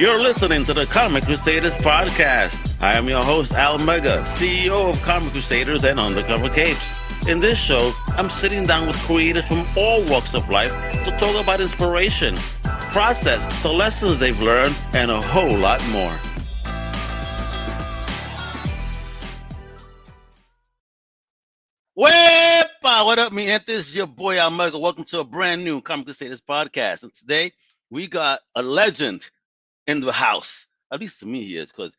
You're listening to the Comic Crusaders Podcast. I am your host, Al Mega, CEO of Comic Crusaders and Undercover Capes. In this show, I'm sitting down with creators from all walks of life to talk about inspiration, process, the lessons they've learned, and a whole lot more. Wepa! What up, me gente? This is your boy, Al Mega. Welcome to a brand new Comic Crusaders Podcast. And today, we got a legend in the house. At least to me he is, because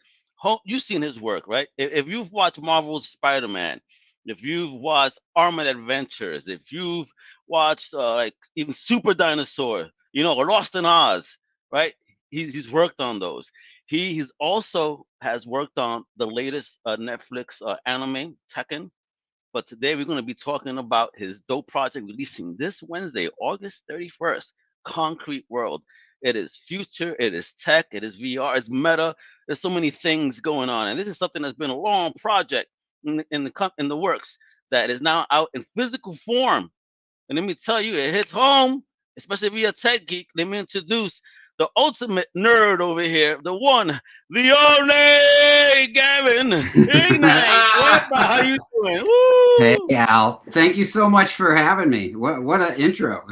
you've seen his work, right? If you've watched Marvel's Spider-Man, if you've watched Armored Adventures, if you've watched like even Super Dinosaur, you know, Lost in Oz, right? He's worked on those. He's also has worked on the latest Netflix anime, Tekken. But today we're going to be talking about his dope project releasing this Wednesday, August 31st, Concrete World. It is future, it is tech, it is VR, it's meta. There's so many things going on, and this is something that's been a long project in the works that is now out in physical form. And let me tell you, it hits home, especially if you're a tech geek. Let me introduce the ultimate nerd over here, the one, the only Gavin Hignight. How you doing? Woo! Hey Al, thank you so much for having me. What an intro.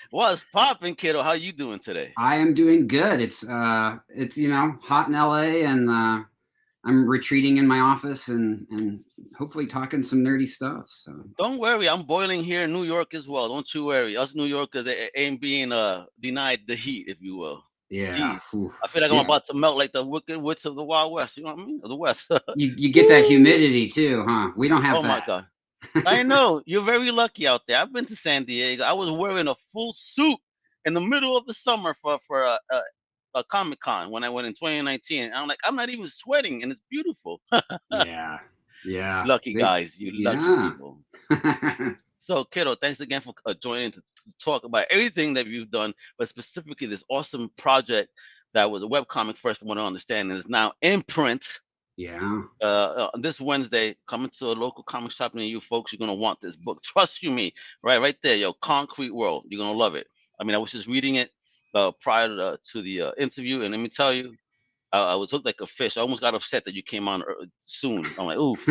What's poppin', kiddo? How you doing today? I am doing good. It's you know, hot in LA, and I'm retreating in my office and hopefully talking some nerdy stuff. So don't worry, I'm boiling here in New York as well. Don't you worry. Us New Yorkers ain't being denied the heat, if you will. Yeah. I feel like I'm about to melt like the Wicked Witch of the Wild West. You know what I mean? Of the West. you get that humidity too, huh? We don't have that. Oh my God. I know. You're very lucky out there. I've been to San Diego. I was wearing a full suit in the middle of the summer for a Comic-Con when I went in 2019. And I'm like, I'm not even sweating, and it's beautiful. Yeah. Lucky guys. You lucky people. So, kiddo, thanks again for joining to talk about everything that you've done, but specifically this awesome project that was a webcomic first, from what I understand, and is now in print. Yeah. This Wednesday, coming to a local comic shop near you folks. You're going to want this book. Trust you me. Right there, yo, Concrete World. You're going to love it. I mean, I was just reading it prior to the interview, and let me tell you, I was hooked like a fish. I almost got upset that you came on soon. I'm like, oof.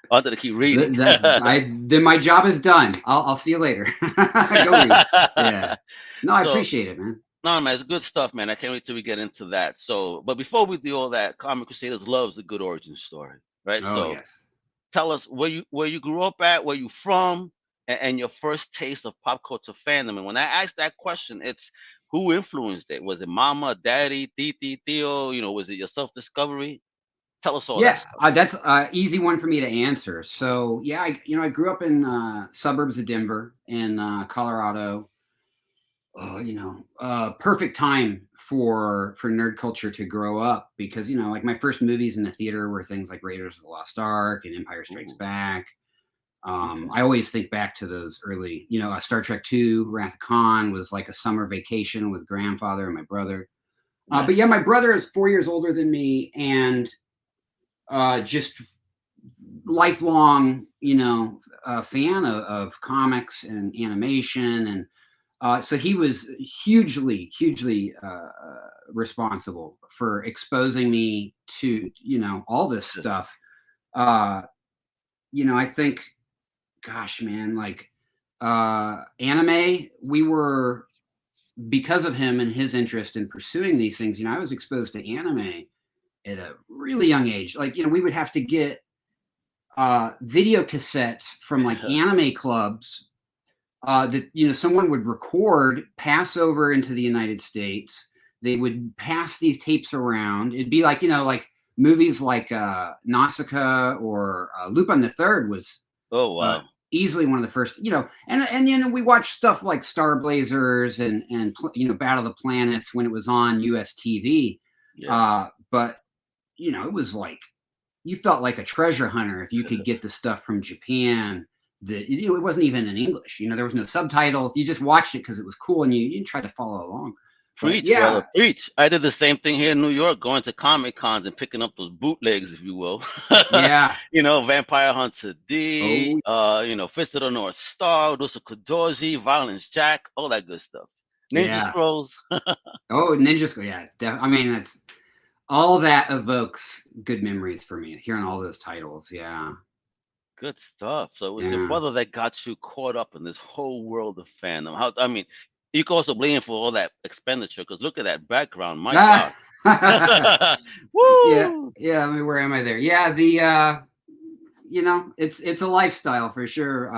I had to keep reading. Then my job is done. I'll see you later. Go read. Yeah. No, I appreciate it, man. No, man, it's good stuff, man. I can't wait till we get into that. So, but before we do all that, Comic Crusaders loves a good origin story, right? Oh, yes. Tell us where you grew up at, where you from, and your first taste of pop culture fandom. And when I asked that question, it's who influenced it? Was it mama, daddy, titi, tío? You know, was it your self-discovery? Tell us all that stuff. That's an easy one for me to answer. So yeah, I grew up in suburbs of Denver in Colorado. Perfect time for nerd culture to grow up, because, you know, like my first movies in the theater were things like Raiders of the Lost Ark and Empire Strikes Back. I always think back to those early, you know, Star Trek II, Wrath of Khan was like a summer vacation with grandfather and my brother. But yeah, my brother is 4 years older than me, and just lifelong, you know, fan of comics and animation. And so he was hugely responsible for exposing me to, you know, all this stuff. You know, I think, gosh, man, like anime, we were, because of him and his interest in pursuing these things, you know, I was exposed to anime at a really young age. Like, you know, we would have to get video cassettes from like anime clubs that, you know, someone would record, pass over into the United States. They would pass these tapes around. It'd be like, you know, like movies like Nausicaa or Lupin the Third was easily one of the first, you know, and you know, we watched stuff like Star Blazers and you know, Battle of the Planets when it was on US TV. But you know, it was like, you felt like a treasure hunter if you could get the stuff from Japan. You know, it wasn't even in English. You know, there was no subtitles. You just watched it because it was cool, and you tried to follow along. Preach, brother, preach. I did the same thing here in New York, going to Comic Cons and picking up those bootlegs, if you will. You know, Vampire Hunter D, you know, Fist of the North Star, Udosa Kodoji, Violence Jack, all that good stuff. Ninja Yeah. Scrolls. Oh, Ninja Scroll. Yeah. I mean, that's all that evokes good memories for me. Hearing all those titles. Yeah. Good stuff. So it was your Yeah. brother that got you caught up in this whole world of fandom. How I mean, you can also blame him for all that expenditure because look at that background. My Ah. God. Yeah. Woo! Yeah. I mean, where am I there? Yeah. It's a lifestyle for sure.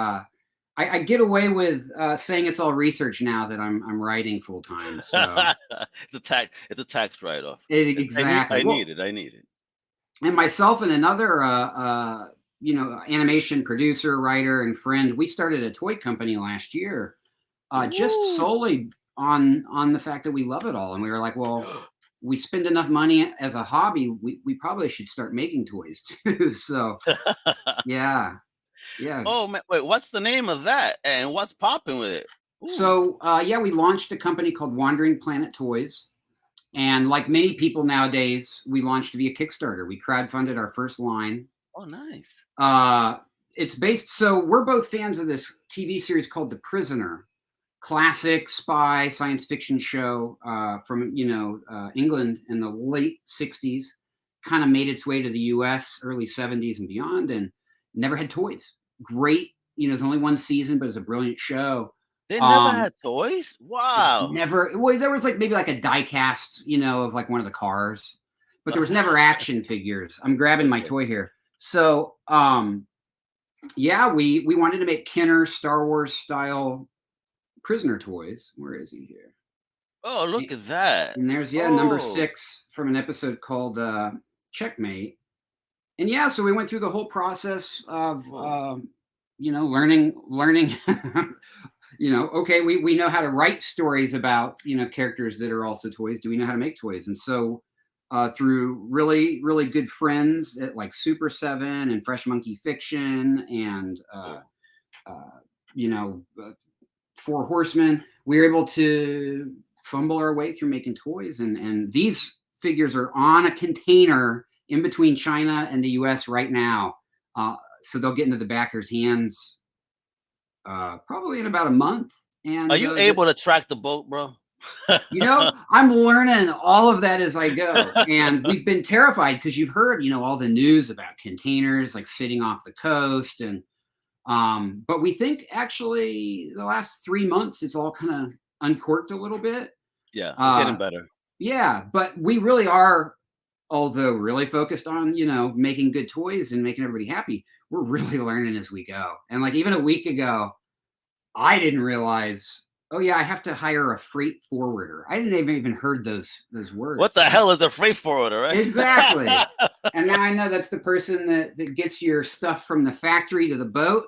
I get away with saying it's all research now that I'm writing full time. So It's a tax write off. exactly. I Well, need it. I need it. and myself and another animation producer, writer, and friend, we started a toy company last year, just Woo! solely on the fact that we love it all, and we were like, well, we spend enough money as a hobby, we probably should start making toys too. So yeah, yeah. Oh man, wait, what's the name of that? And what's popping with it? Ooh. So yeah, we launched a company called Wandering Planet Toys. And like many people nowadays, we launched via Kickstarter. We crowdfunded our first line. Oh, nice. Uh, it's based, so we're both fans of this TV series called The Prisoner, classic spy science fiction show from England in the late 60s, kind of made its way to the US early 70s and beyond, and never had toys. Great, there's only one season, but it's a brilliant show. They never had toys? Wow. Never, well, there was like maybe like a die cast, of like one of the cars, but there was never action figures. I'm grabbing my Okay. toy here. So yeah, we wanted to make Kenner Star Wars style prisoner toys. Where is he here? Oh, look at that. And there's number Oh. 6 from an episode called Checkmate. And yeah, so we went through the whole process of learning okay, we know how to write stories about characters that are also toys. Do we know how to make toys? And so through really, really good friends at like Super 7 and Fresh Monkey Fiction and Four Horsemen, we were able to fumble our way through making toys, and these figures are on a container in between China and the US right now, so they'll get into the backers' hands probably in about a month. And Are you able to track the boat, bro? I'm learning all of that as I go, and we've been terrified because you've heard all the news about containers like sitting off the coast, and but we think actually the last 3 months it's all kind of uncorked a little bit. Yeah, it's getting better. Yeah, but we really are, although really focused on making good toys and making everybody happy, we're really learning as we go. And like even a week ago, I didn't realize, oh yeah, I have to hire a freight forwarder. I didn't even heard those words. What the hell is a freight forwarder, right? Exactly. And now I know that's the person that gets your stuff from the factory to the boat,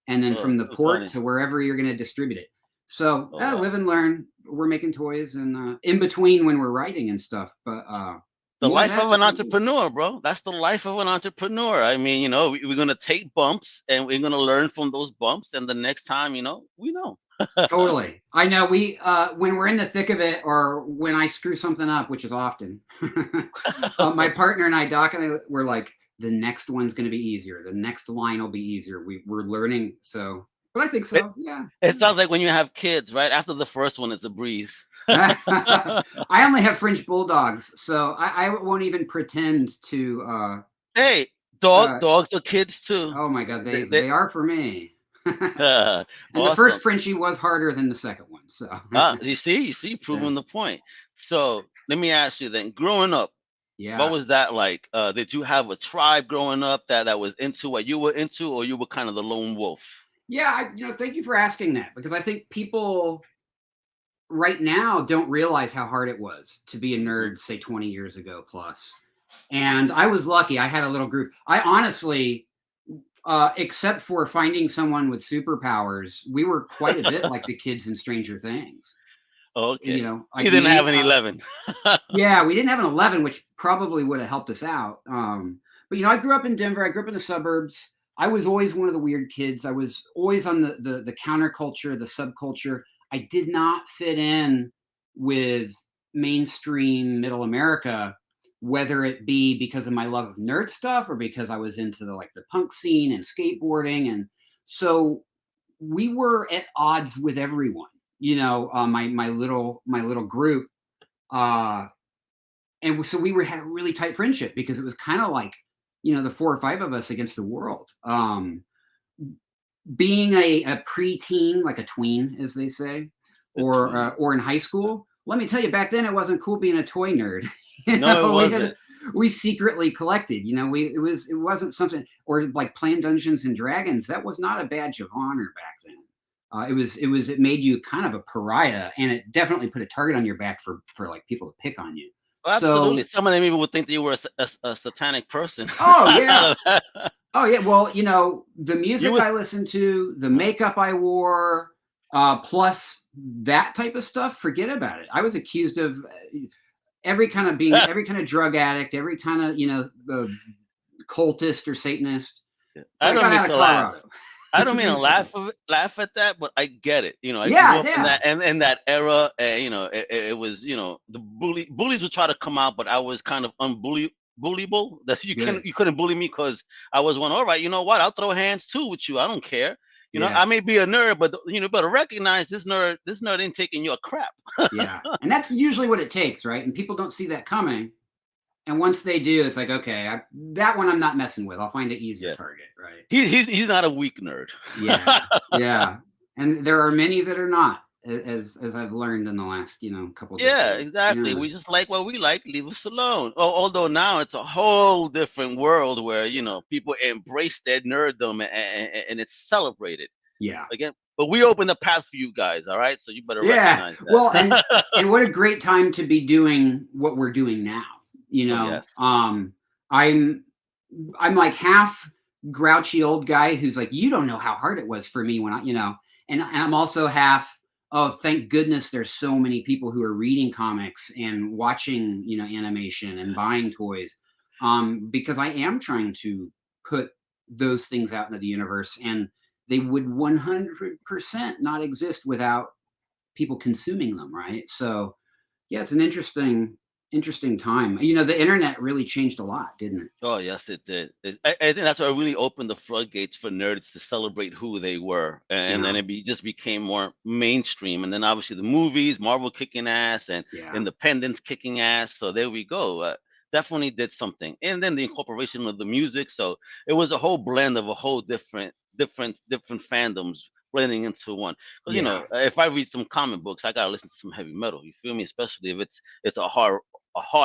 and then from the port funny. to wherever you're going to distribute it. So wow. live and learn. We're making toys, and in between when we're writing and stuff. But the life of an entrepreneur, bro. That's the life of an entrepreneur. I mean, we're gonna take bumps and we're gonna learn from those bumps, and the next time, we know. Totally. I know we when we're in the thick of it, or when I screw something up, which is often, my partner and I, Doc and I, we're like, the next one's going to be easier. The next line will be easier. We're learning. So, but I think so. It sounds like when you have kids, right? After the first one, it's a breeze. I only have French bulldogs, so I won't even pretend to. Hey, dogs are kids too. Oh my God, they are for me. And awesome. The first Frenchie was harder than the second one. So you see, proving the point. So let me ask you then, growing up, what was that like? Did you have a tribe growing up that was into what you were into, or you were kind of the lone wolf? Yeah, thank you for asking that, because I think people right now don't realize how hard it was to be a nerd, say 20 years ago plus. And I was lucky. I had a little group. I honestly, except for finding someone with superpowers, we were quite a bit like the kids in Stranger Things. Okay. You didn't have an 11. Yeah, we didn't have an 11, which probably would have helped us out. But I grew up in Denver. I grew up in the suburbs. I was always one of the weird kids. I was always on the counterculture, the subculture. I did not fit in with mainstream middle America, whether it be because of my love of nerd stuff or because I was into the punk scene and skateboarding. And so we were at odds with everyone. my little group, uh, and so we had a really tight friendship because it was kind of like, the 4 or 5 of us against the world. Being a preteen, like a tween, as they say, The tween. or in high school. Let me tell you, back then it wasn't cool being a toy nerd. No, it wasn't. We secretly collected. It wasn't something, or like playing Dungeons and Dragons. That was not a badge of honor back then. It made you kind of a pariah, and it definitely put a target on your back for like people to pick on you. Well, absolutely. So, Some of them even would think that you were a satanic person. oh Out yeah, of that. oh yeah. Well, the You music would. I listened to, the makeup I wore, plus that type of stuff, forget about it. I was accused of every kind of drug addict, every kind of cultist or Satanist. But I I don't got mean out of to laugh. Colorado. I don't mean to Things like that. laugh at that, but I get it. I grew Yeah, up in yeah, that era, and it was the bullies would try to come out, but I was kind of bullyable. That good. you couldn't bully me because I was one. All right, you know what? I'll throw hands too with you. I don't care. Yeah, I may be a nerd, but better recognize this nerd ain't taking your crap. yeah. And that's usually what it takes, right? And people don't see that coming. And once they do, it's like, okay, that one I'm not messing with. I'll find an easier Yeah, target, right? he's not a weak nerd. Yeah, yeah. And there are many that are not, as I've learned in the last, couple Yeah, decades. exactly. Yeah, We just like what we like, leave us alone. Although now it's a whole different world where, people embrace their nerddom and it's celebrated yeah, again. But we open the path for you guys, all right? So you better yeah. recognize Well, that. and what a great time to be doing what we're doing now. You Oh, know, yes. I'm like half grouchy old guy who's like, you don't know how hard it was for me when and I'm also half, oh, thank goodness there's so many people who are reading comics and watching, animation and buying toys. Because I am trying to put those things out into the universe, and they would 100% not exist without people consuming them, right? So yeah, it's an interesting time. The internet really changed a lot, didn't it? Oh, yes, it did. I think that's what really opened the floodgates for nerds to celebrate who they were, and then Yeah, just became more mainstream. And then obviously the movies, Marvel kicking ass, and yeah, Independence kicking ass. So there we go. Definitely did something. And then the incorporation of the music. So it was a whole blend of a whole different fandoms blending into one. Because yeah, if I read some comic books, I gotta listen to some heavy metal. You feel me? Especially if it's a hard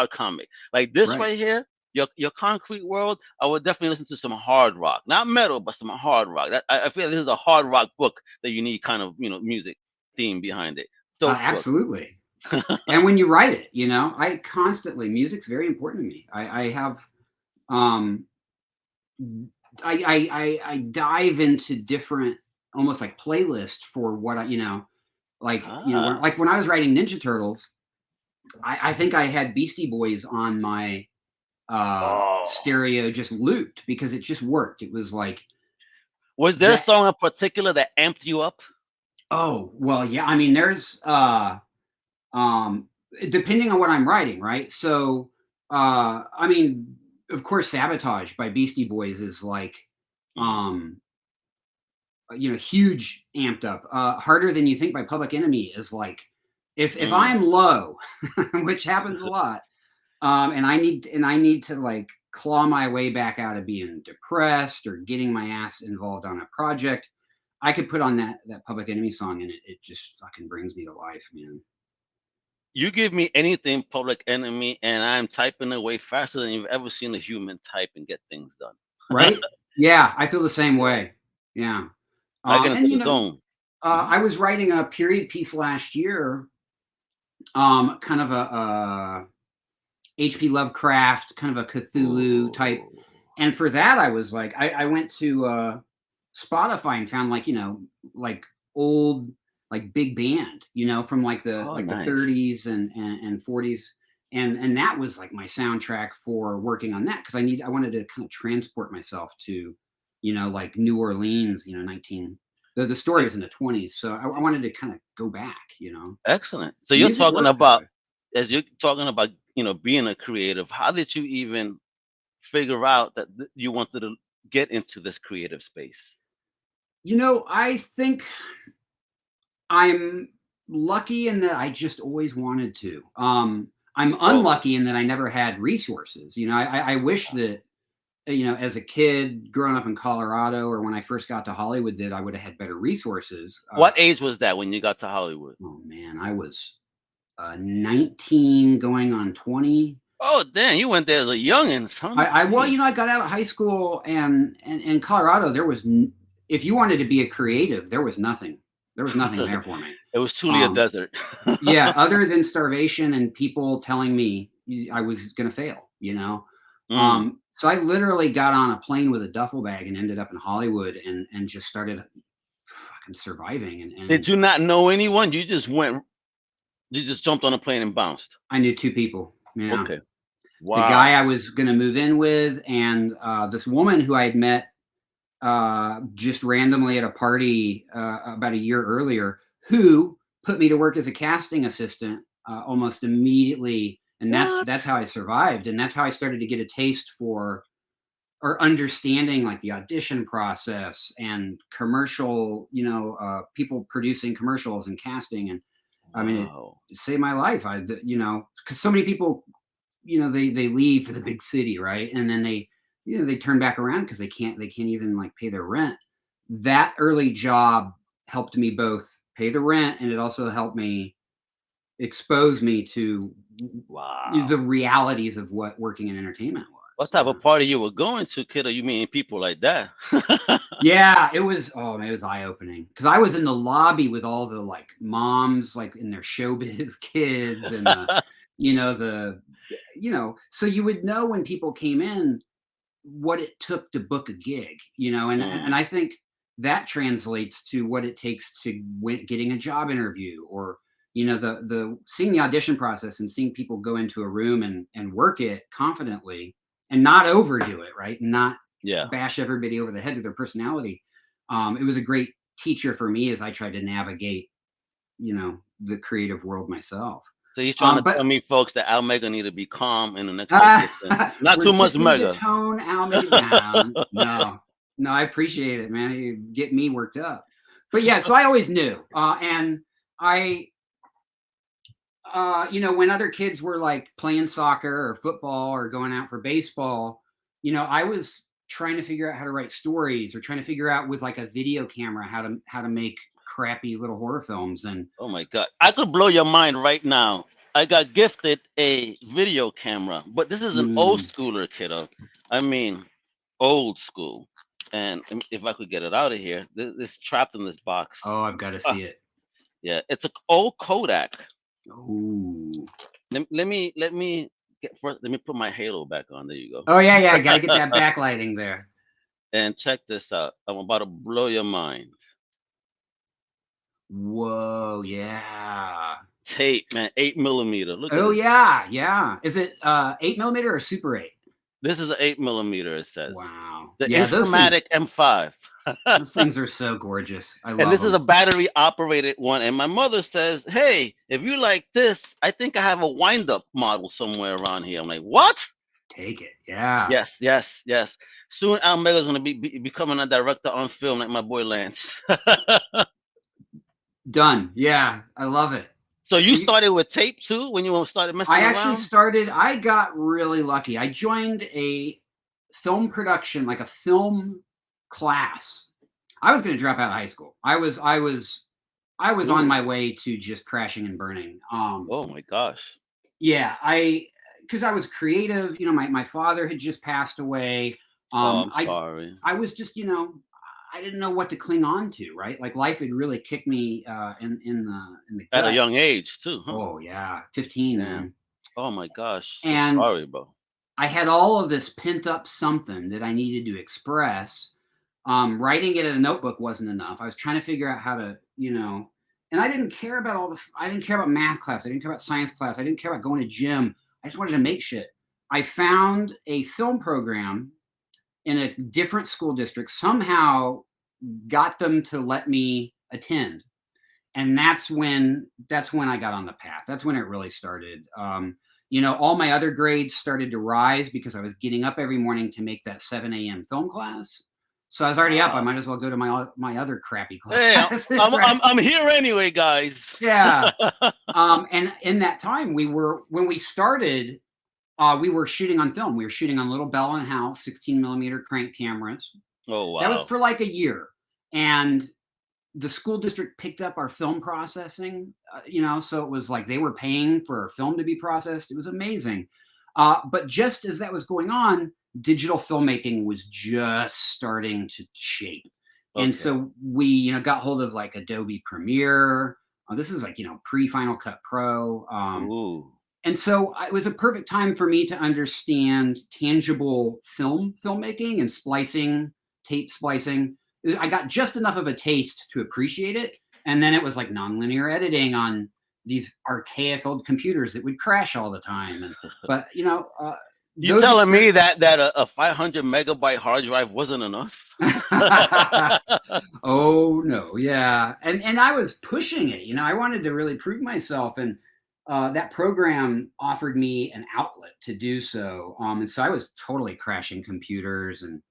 comic like this right. right here. Your concrete world, I would definitely listen to some hard rock, not metal, but some hard rock. I feel like this is a hard rock book that you need kind of music theme behind it. Dope book. Absolutely. And when you write it, I constantly music's very important to me. I have um I dive into different, almost like playlists for what I Ah, like when I was writing Ninja Turtles, I think I had Beastie Boys on my oh, stereo just looped because it just worked. It was like was there a that. song in particular that amped you up? Oh, well, yeah. I mean, there's um depending on what I'm writing, right? So I mean, of course, Sabotage by Beastie Boys is like Hmm. um huge amped up. Harder Than You Think by Public Enemy is like, if Mm. I'm low, which happens a lot, and I need to like claw my way back out of being depressed or getting my ass involved on a project, I could put on that Public Enemy song, and it just fucking brings me to life, man. You give me anything Public Enemy, and I'm typing away faster than you've ever seen a human type and get things done. Right? Yeah, I feel the same way. Yeah. I get And into the zone. Mhm. I was writing a period piece last year, kind of a HP Lovecraft, kind of a Cthulhu type. Oh, And for that, I was like, I went to Spotify and found like old, like big band, from oh, like the nice. 30s and 40s. And that was like my soundtrack for working on that, because I wanted to kind of transport myself to, like New Orleans, 19, the story So, was in the 20s. So I wanted to kind of go back. excellent. So you're Music talking works that about way. as you're talking about, being a creative. How did you even figure out that you wanted to get into this creative space? I think I'm lucky in that I just always wanted to. I'm unlucky in that I never had resources. I wish that, as a kid growing up in Colorado or when I first got to Hollywood, that I would have had better resources. What age was that when you got to Hollywood? Oh man, I was 19 going on 20. Oh, damn, you went there as a youngin', son. I got out of high school and in Colorado, there was, if you wanted to be a creative, there was nothing. There was nothing there for me. It was truly a desert. Yeah, other than starvation and people telling me I was going to fail, So I literally got on a plane with a duffel bag and ended up in Hollywood and just started fucking surviving. And did you not know anyone? You just jumped on a plane and bounced? I knew 2 people. Yeah. Okay. Wow. The guy I was going to move in with and this woman who I had met just randomly at a party about a year earlier, who put me to work as a casting assistant almost immediately. And that's how I survived. And that's how I started to get a taste for or understanding like the audition process and commercial, people producing commercials and casting. And I mean, it saved my life. Because so many people, they leave for the big city, right? And then they turn back around because they can't even like pay their rent. That early job helped me both pay the rent, and it also helped me expose me to the realities of what working in entertainment was. What type of party you were going to, kid? Are you meeting people like that? Yeah, it was eye-opening because I was in the lobby with all the like moms, like in their showbiz kids, and so you would know when people came in what it took to book a gig, and I think that translates to what it takes to getting a job interview, or the seeing the audition process and seeing people go into a room and work it confidently and not overdo it, right? Not bash everybody over the head with their personality. It was a great teacher for me as I tried to navigate, the creative world myself. So he's trying to tell me, folks, that Al Mega need to be calm in the next audition. Not too much Mega. Tone Al Mega down. No, I appreciate it, man. You get me worked up. But yeah, so I always knew, and I, when other kids were like playing soccer or football or going out for baseball, I was trying to figure out how to write stories or trying to figure out with like a video camera how to make crappy little horror films. And oh my God, I could blow your mind right now. I got gifted a video camera, but this is an old schooler, kiddo. I mean, old school. And if I could get it out of here, this trapped in this box. Oh, I've got to see it. Yeah, it's an old Kodak. Ooh. Let me put my halo back on. There you go. Oh yeah, I gotta get that backlighting there. And check this out. I'm about to blow your mind. Whoa, yeah. Tape, man, 8mm. Look. Oh yeah. Is it 8mm or Super 8? This is an 8mm. It says. Wow. The Instamatic M5. Those things are so gorgeous. I love them. And this is a battery operated one. And my mother says, "Hey, if you like this, I think I have a wind-up model somewhere around here." I'm like, "What?" Take it. Yeah. Yes. Soon Al Mega's gonna be becoming a director on film like my boy Lance. Done. Yeah, I love it. So you started with tape too when you started messing around? I got really lucky. I joined a film production, like a film class. I was going to drop out of high school. I was on my way to just crashing and burning. Oh my gosh. Yeah, because I was creative. My father had just passed away. I'm sorry. I was just, I didn't know what to cling on to, right? Like life had really kicked me in the gut. At a young age too. Huh? Oh yeah, 15, man. Oh my gosh. And sorry, bro. I had all of this pent up something that I needed to express. Writing it in a notebook wasn't enough. I was trying to figure out how to, and I didn't care about I didn't care about math class. I didn't care about science class. I didn't care about going to gym. I just wanted to make shit. I found a film program in a different school district, somehow got them to let me attend. And that's when I got on the path. That's when it really started. All my other grades started to rise because I was getting up every morning to make that 7 a.m. film class. So I was already up. I Wow. might as well go to my other crappy Hey, classes, right? I'm here anyway, guys. Yeah. And in that time, when we started, we were shooting on film. We were shooting on little Bell and House 16 millimeter crank cameras. Oh That was wow. for like a year, and the school district picked up our film processing. So it was like they were paying for our film to be processed. It was amazing. But just as that was going on, digital filmmaking was just starting to shape. And Okay. so we, got hold of like Adobe Premiere. This is like, pre Final Cut Pro. Ooh. And so it was a perfect time for me to understand tangible filmmaking and splicing, tape splicing. I got just enough of a taste to appreciate it. And then it was like nonlinear editing on these archaic old computers that would crash all the time. But You those telling me experiences. that a 500 megabyte hard drive wasn't enough? Oh no, yeah, and I was pushing it. I wanted to really prove myself, and that program offered me an outlet to do so. And so I was totally crashing computers and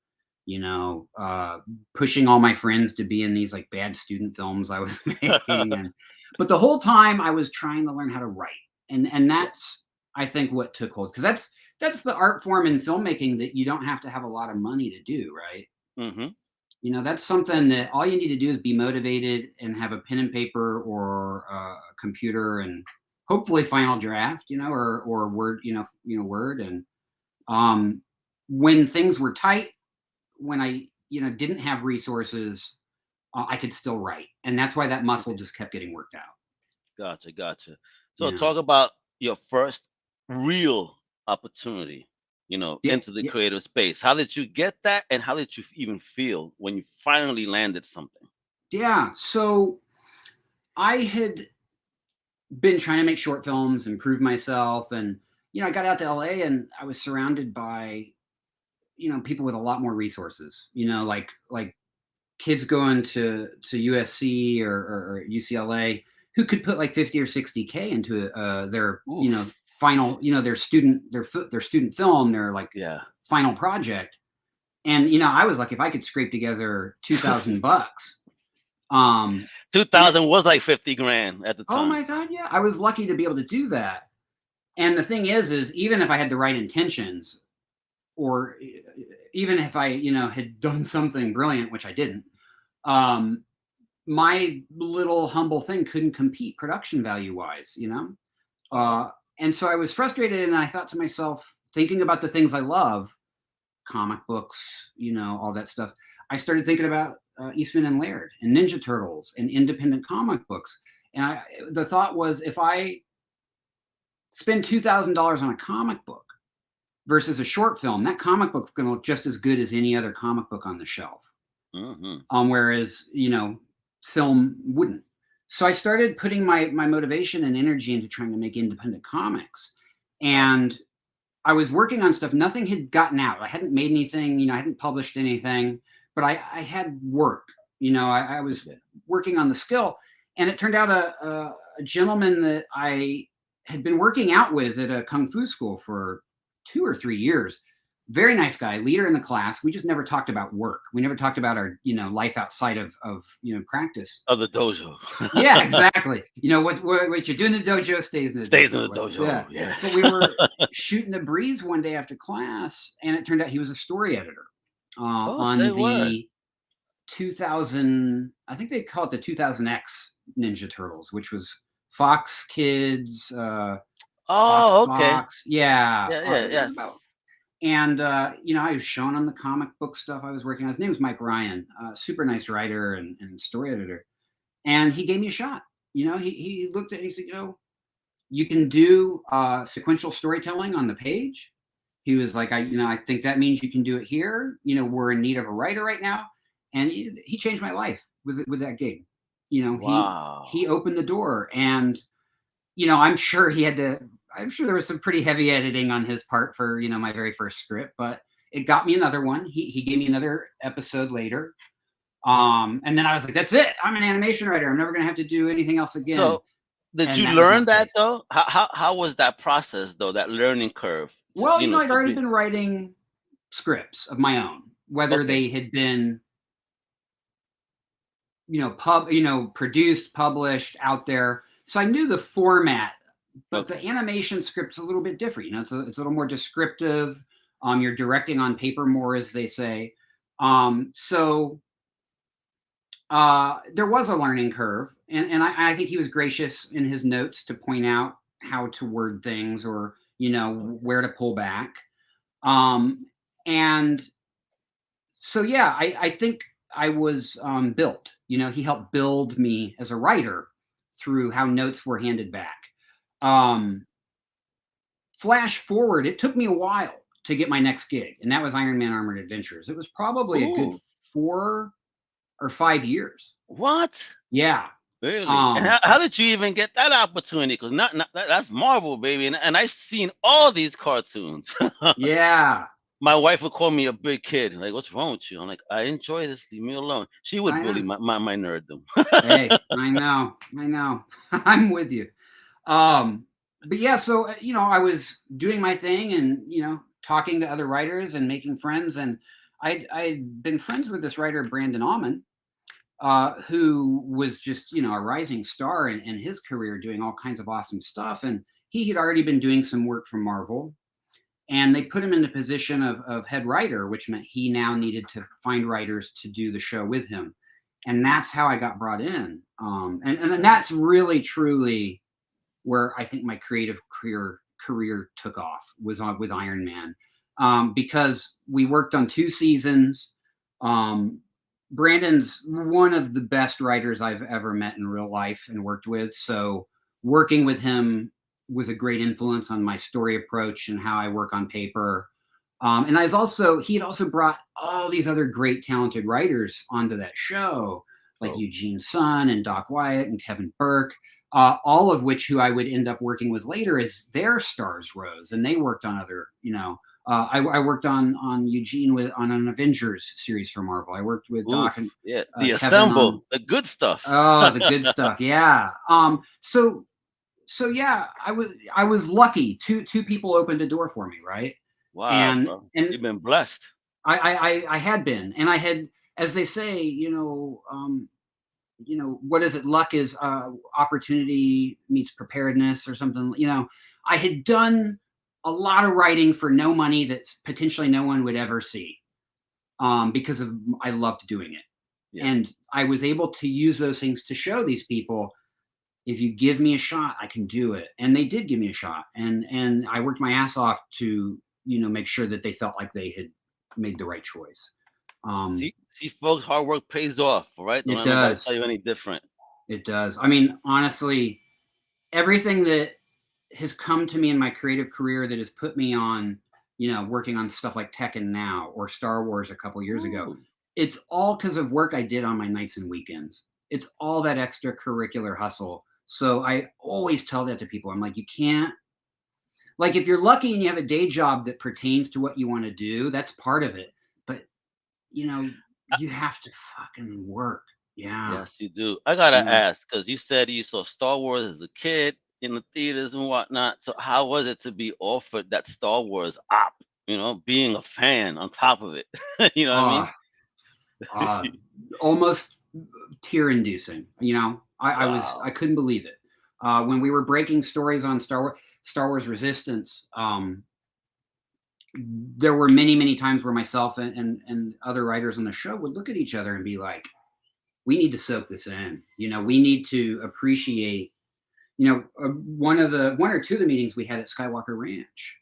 pushing all my friends to be in these like bad student films I was making, but the whole time I was trying to learn how to write, and that's I think what took hold, because that's the art form in filmmaking that you don't have to have a lot of money to do, right? Mm-hmm. That's something that all you need to do is be motivated and have a pen and paper or a computer and hopefully Final Draft, or Word, Word. And when things were tight, when I, didn't have resources, I could still write. And that's why that muscle just kept getting worked out. Gotcha. So Yeah. talk about your first real opportunity, Yeah. into the creative space. How did you get that, and how did you even feel when you finally landed something? Yeah. So I had been trying to make short films, improve myself. And, I got out to LA and I was surrounded by, people with a lot more resources, like kids going to USC or UCLA who could put like 50 or 60K into their, Oof. final, their student film, their like Yeah. final project. And, I was like, if I could scrape together $2,000, and 2000 was like 50 grand at the oh time. my God, yeah, I was lucky to be able to do that. And the thing is even if I had the right intentions, or even if I, had done something brilliant, which I didn't, my little humble thing couldn't compete production value wise, and so I was frustrated, and I thought to myself, thinking about the things I love, comic books, all that stuff, I started thinking about Eastman and Laird and Ninja Turtles and independent comic books. And the thought was, if I spend $2,000 on a comic book versus a short film, that comic book's going to look just as good as any other comic book on the shelf. Mm-hmm. Whereas, film wouldn't. So I started putting my motivation and energy into trying to make independent comics. And I was working on stuff. Nothing had gotten out. I hadn't made anything, I hadn't published anything, but I had work. I was working on the skill. And it turned out a gentleman that I had been working out with at a kung fu school for 2 or 3 years. Very nice guy, leader in the class. We just never talked about work. We never talked about our, life outside of practice. Of the dojo. Yeah, exactly. What you do in the dojo stays in the Stays dojo. in the dojo. Yeah. But we were shooting the breeze one day after class, and it turned out he was a story editor on say the what? 2000. I think they call it the 2000X Ninja Turtles, which was Fox Kids. Okay. Fox. Yeah. Yeah. And I was showing him the comic book stuff I was working on. His name's Mike Ryan, super nice writer and story editor. And he gave me a shot. He looked at it and he said, you can do sequential storytelling on the page. He was like, I think that means you can do it here. We're in need of a writer right now. And he changed my life with that gig. Wow. He opened the door, and, I'm sure there was some pretty heavy editing on his part for, my very first script, but it got me another one. He gave me another episode later. And then I was like, that's it. I'm an animation writer. I'm never going to have to do anything else again. So did you that learn that though? How was that process though, that learning curve? Well, I'd already been writing scripts of my own, whether they had been produced, published out there. So I knew the format, but Okay. the animation script's a little bit different. It's a little more descriptive. You're directing on paper more, as they say. So there was a learning curve, and I think he was gracious in his notes to point out how to word things, or where to pull back. And so yeah, I think I was built. He helped build me as a writer through how notes were handed back. Flash forward, it took me a while to get my next gig, and that was Iron Man Armored Adventures. It was probably a good Ooh, 4 or 5 years. what? Yeah. Really? And how did you even get that opportunity? Because that's Marvel, baby, and I've seen all these cartoons. Yeah. My wife would call me a big kid. Like, what's wrong with you? I'm like, I enjoy this. Leave me alone. She would I bully know. my nerddom. Hey, I know. I'm with you. But yeah, so I was doing my thing, and talking to other writers and making friends, and I'd been friends with this writer, Brandon Auman, who was just a rising star in his career, doing all kinds of awesome stuff, and he had already been doing some work for Marvel, and they put him in the position of head writer, which meant he now needed to find writers to do the show with him, and that's how I got brought in. And that's really truly where I think my creative career took off, was on with Iron Man, because we worked on 2 seasons. Brandon's one of the best writers I've ever met in real life and worked with. So working with him was a great influence on my story approach and how I work on paper. And he had also brought all these other great talented writers onto that show, like Oh, Eugene Sun and Doc Wyatt and Kevin Burke, all of which who I would end up working with later as their stars rose, and they worked on other, I worked on Eugene on an Avengers series for Marvel. I worked with Doc oof. and Yeah. The Kevin on assemble, the good stuff. the good stuff. Yeah. So yeah, I was lucky. Two people opened a door for me, right? Wow, And bro. and You've been blessed. I had been, and I had, as they say, what is it? Luck is opportunity meets preparedness, or something. I had done a lot of writing for no money that potentially no one would ever see, because I loved doing it, Yeah. and I was able to use those things to show these people, if you give me a shot, I can do it. And they did give me a shot, and I worked my ass off to make sure that they felt like they had made the right choice. See, folks, hard work pays off. All right. Don't It let nobody tell does. you any different. It does. I mean, honestly, everything that has come to me in my creative career that has put me on, working on stuff like Tekken now, or Star Wars a couple years ago, Ooh. it's all because of work I did on my nights and weekends. It's all that extracurricular hustle. So I always tell that to people. I'm like, you can't, like, if you're lucky and you have a day job that pertains to what you want to do, that's part of it. But, you have to fucking work. Yeah. Yes, you do. I gotta Yeah. ask, because you said you saw Star Wars as a kid in the theaters and whatnot. So how was it to be offered that Star Wars op? Being a fan on top of it. You know what I Uh, mean? uh, Almost tear-inducing. I Wow. couldn't believe it. When we were breaking stories on Star Wars Resistance, there were many, many times where myself and other writers on the show would look at each other and be like, we need to soak this in. We need to appreciate, one or two of the meetings we had at Skywalker Ranch,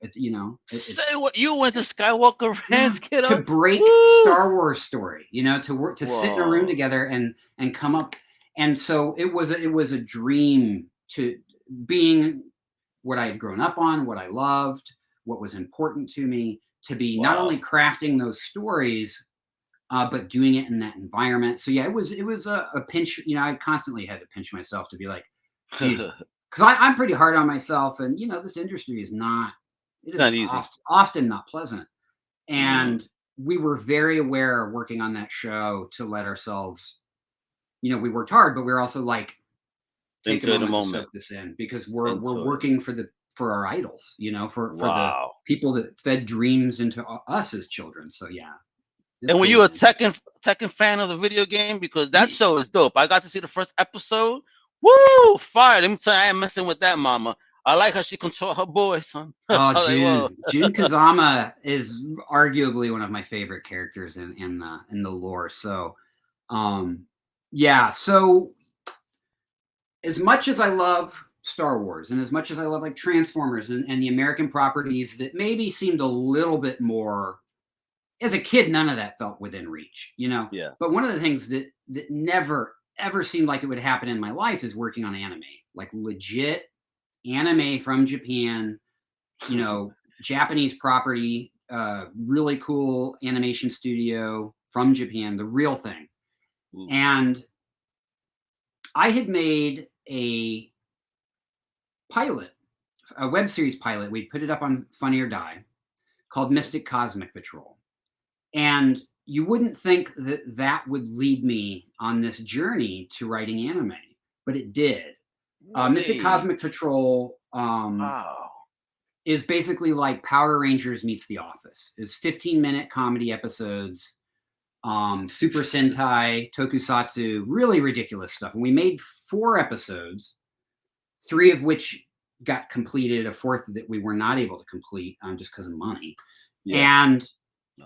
Say what, you went to Skywalker yeah, Ranch, to kiddo? break Woo! Star Wars story, to work, to sit in a room Whoa. together and come up. And so it was a dream, to being what I had grown up on, what I loved, what was important to me, to be not only Wow. crafting those stories, but doing it in that environment. So yeah, it was a pinch. I constantly had to pinch myself to be like, dude, because I'm pretty hard on myself, and this industry is not. It It's not is easy. often not pleasant, Mm. and we were very aware working on that show to let ourselves. We worked hard, but we were also like, take a Enjoy the moment to moment. soak this in, because we're Enjoy it. working for our idols, for the Wow. people that fed dreams into us as children. So yeah. It's And were cool, you a man. Tekken fan of the video game? Because that show is dope. I got to see the first episode. Woo! Fire. Let me tell you, I ain't messing with that mama. I like how she control her boy, son. I Oh, was like, whoa. Jun Kazama is arguably one of my favorite characters in the lore. So, um, yeah. So, as much as I love Star Wars and as much as I love like Transformers and the American properties that maybe seemed a little bit more, as a kid, none of that felt within reach, you know. Yeah. But one of the things that never ever seemed like it would happen in my life is working on anime, like legit anime from Japan, you know, Japanese property, really cool animation studio from Japan, the real thing. Ooh. And I had made a pilot, a web series pilot. We put it up on Funny or Die called Mystic Cosmic Patrol. And you wouldn't think that that would lead me on this journey to writing anime, but it did. Mystic Cosmic Patrol Wow. is basically like Power Rangers meets The Office. It's 15-minute comedy episodes, Super Sentai, Tokusatsu, really ridiculous stuff. And we made 4 episodes, 3 of which got completed, a 4th that we were not able to complete just because of money. Yeah. And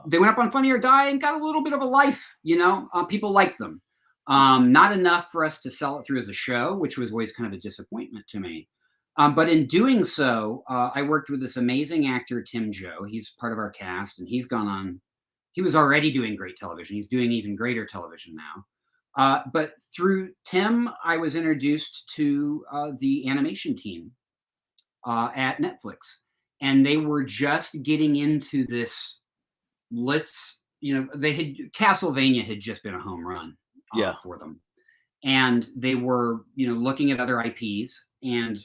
they went up on Funny or Die and got a little bit of a life, you know. People liked them. Not enough for us to sell it through as a show, which was always kind of a disappointment to me. But in doing so, I worked with this amazing actor, Tim Joe. He's part of our cast, and he's gone on. He was already doing great television. He's doing even greater television now. But through Tim, I was introduced to the animation team at Netflix, and they were just getting into this. Castlevania had just been a home run for them. And they were, looking at other IPs and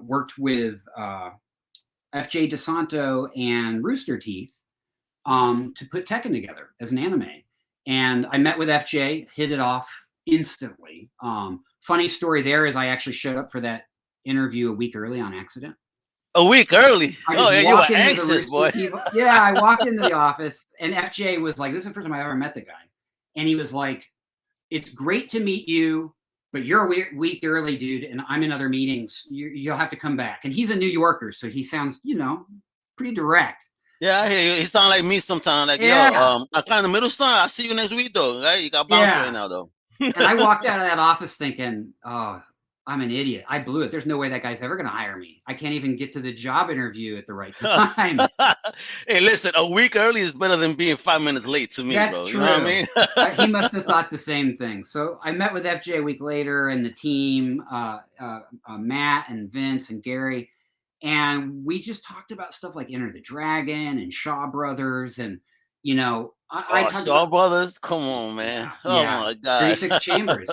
worked with FJ DeSanto and Rooster Teeth to put Tekken together as an anime. And I met with FJ, hit it off instantly. Funny story there is I actually showed up for that interview a week early on accident. A week early? Oh, yeah, you were anxious, boy. Yeah, I walked into the office, and FJ was like, this is the first time I ever met the guy. And he was like, it's great to meet you, but you're a week early, dude, and I'm in other meetings. You'll have to come back. And he's a New Yorker, so he sounds, pretty direct. Yeah, I hear you. He sounds like me sometimes. Like, I'm kind of middle son. I'll see you next week, though. Right? You got bounce right now, though. And I walked out of that office thinking, oh, I'm an idiot. I blew it. There's no way that guy's ever going to hire me. I can't even get to the job interview at the right time. Hey, listen, a week early is better than being 5 minutes late to me, That's bro. true. You know what I mean? He must have thought the same thing. So I met with FJ a week later and the team, Matt and Vince and Gary, and we just talked about stuff like Enter the Dragon and Shaw Brothers and, I talked Shaw Brothers? Come on, man. Oh, my God. 36 Chambers,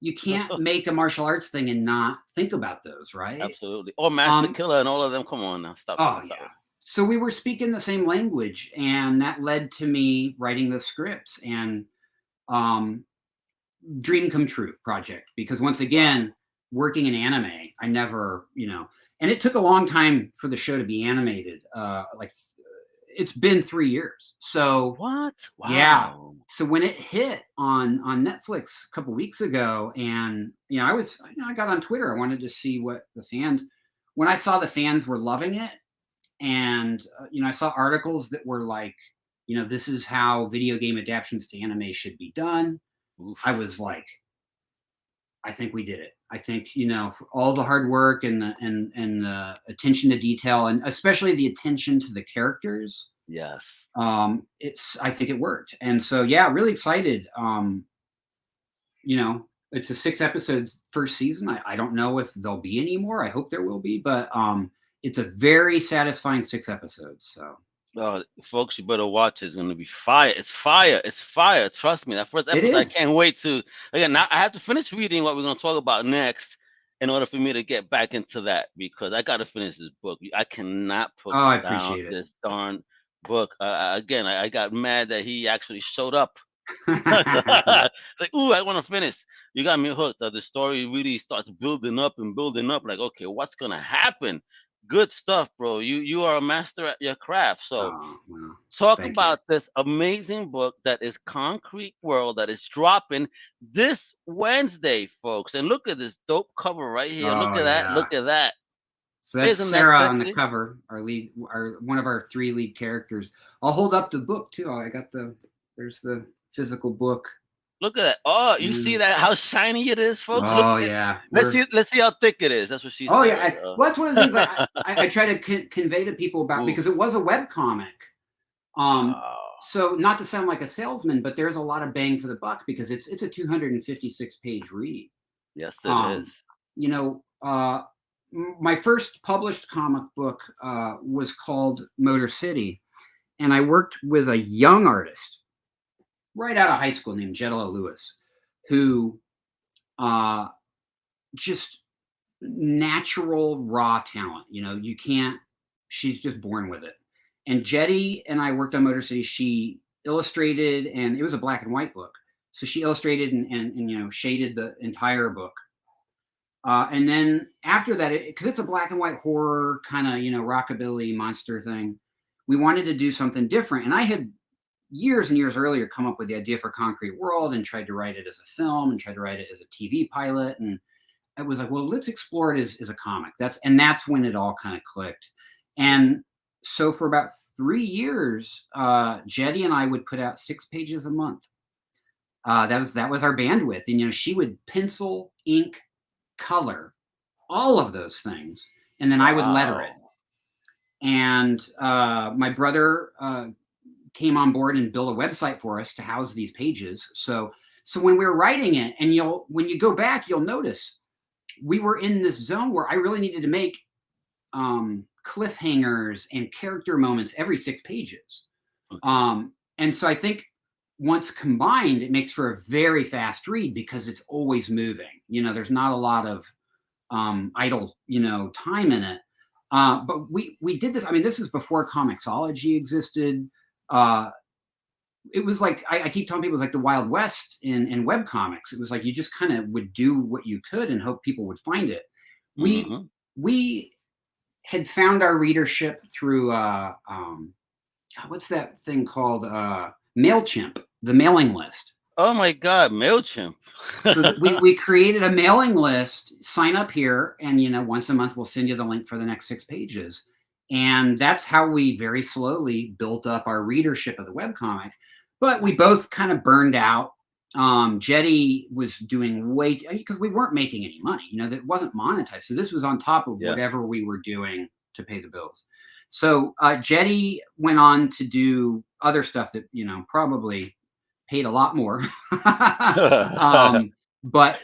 you can't make a martial arts thing and not think about those, right? Absolutely. Or Master Killer and all of them. Come on now. Stop. Yeah. So we were speaking the same language, and that led to me writing the scripts and Dream Come True project. Because once again, working in anime, I never, and it took a long time for the show to be animated. It's been 3 years. So what? Wow. Yeah. So when it hit on Netflix a couple weeks ago, and I got on Twitter. I wanted to see what the fans. When I saw the fans were loving it, and I saw articles that were like, this is how video game adaptations to anime should be done. Oof. I was like, I think we did it. I think for all the hard work and the attention to detail, and especially the attention to the characters. Yes. I think it worked, and so really excited. It's a 6 episodes first season. I don't know if there'll be any more. I hope there will be, but it's a very satisfying 6 episodes. So. Folks, you better watch it. It's going to be fire. It's fire. It's fire. Trust me. That first episode, I can't wait to. Again, now I have to finish reading what we're going to talk about next in order for me to get back into that, because I got to finish this book. I cannot put down this darn book. Again, I got mad that he actually showed up. It's like, ooh, I want to finish. You got me hooked. The story really starts building up and building up. Like, okay, what's going to happen? Good stuff, bro. You are a master at your craft. So Talk Thank you. about this amazing book that is Concrete World that is dropping this Wednesday, folks. And look at this dope cover right here. Look Oh at that. yeah. Look at that. So that's Isn't that Sera on the sexy? cover, our one of our 3 lead characters. I'll hold up the book too. I got there's the physical book. Look at that. Oh, you see Mm. that? How shiny it is, folks. Look Oh at. yeah, Let's see. Let's see how thick it is. That's what she oh said, yeah. right? Well, that's one of the things I try to convey to people about, Ooh. because it was a web comic. Wow. So not to sound like a salesman, but there's a lot of bang for the buck because it's a 256 page read. Yes, it Um, is. you know, my first published comic book was called Motor City, and I worked with a young artist right out of high school named Jedela Lewis, who just natural raw talent. You know, you can't. She's just born with it. And Jetty and I worked on Motor City. She illustrated, and it was a black and white book. So she illustrated and you know, shaded the entire book. And then after that, because it's a black and white horror kind of, you know, rockabilly monster thing, we wanted to do something different. And I had years and years earlier come up with the idea for Concrete World and tried to write it as a film and tried to write it as a TV pilot. And I was like, well, let's explore it as a comic. That's when it all kind of clicked. And so for about 3 years, Jetty and I would put out 6 pages a month. That was our bandwidth. And, you know, she would pencil, ink, color, all of those things. And then I would letter it. And my brother came on board and built a website for us to house these pages. So when we were writing it, and when you go back, you'll notice we were in this zone where I really needed to make cliffhangers and character moments every 6 pages. And so I think once combined, it makes for a very fast read because it's always moving. You know, there's not a lot of idle, you know, time in it. But we did this. I mean, this is before Comixology existed. It was like, I keep telling people, it was like the Wild West in web comics. It was like you just kind of would do what you could and hope people would find it. We had found our readership through what's that thing called, MailChimp, the mailing list. Oh my God, MailChimp. So we created a mailing list. Sign up here, and you know, once a month we'll send you the link for the next 6 pages. And that's how we very slowly built up our readership of the webcomic. But we both kind of burned out. Jetty was doing because we weren't making any money. You know, that wasn't monetized. So this was on top of whatever we were doing to pay the bills. So Jetty went on to do other stuff that, you know, probably paid a lot more. But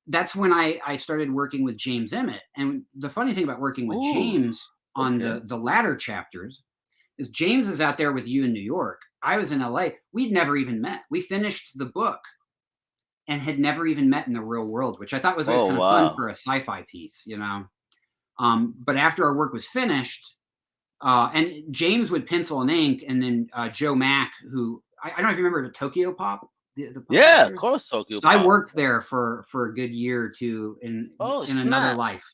that's when I started working with James Emmett. And the funny thing about working with James on the latter chapters is James is out there with you in New York. I was in LA. We'd never even met. We finished the book and had never even met in the real world, which I thought was always kind of fun for a sci-fi piece, you know. But after our work was finished, and James would pencil and ink, and then Joe Mack, who I don't know if you remember the Tokyo Pop. Yeah, of course, Tokyo Pop. I worked there for a good year or two in another life.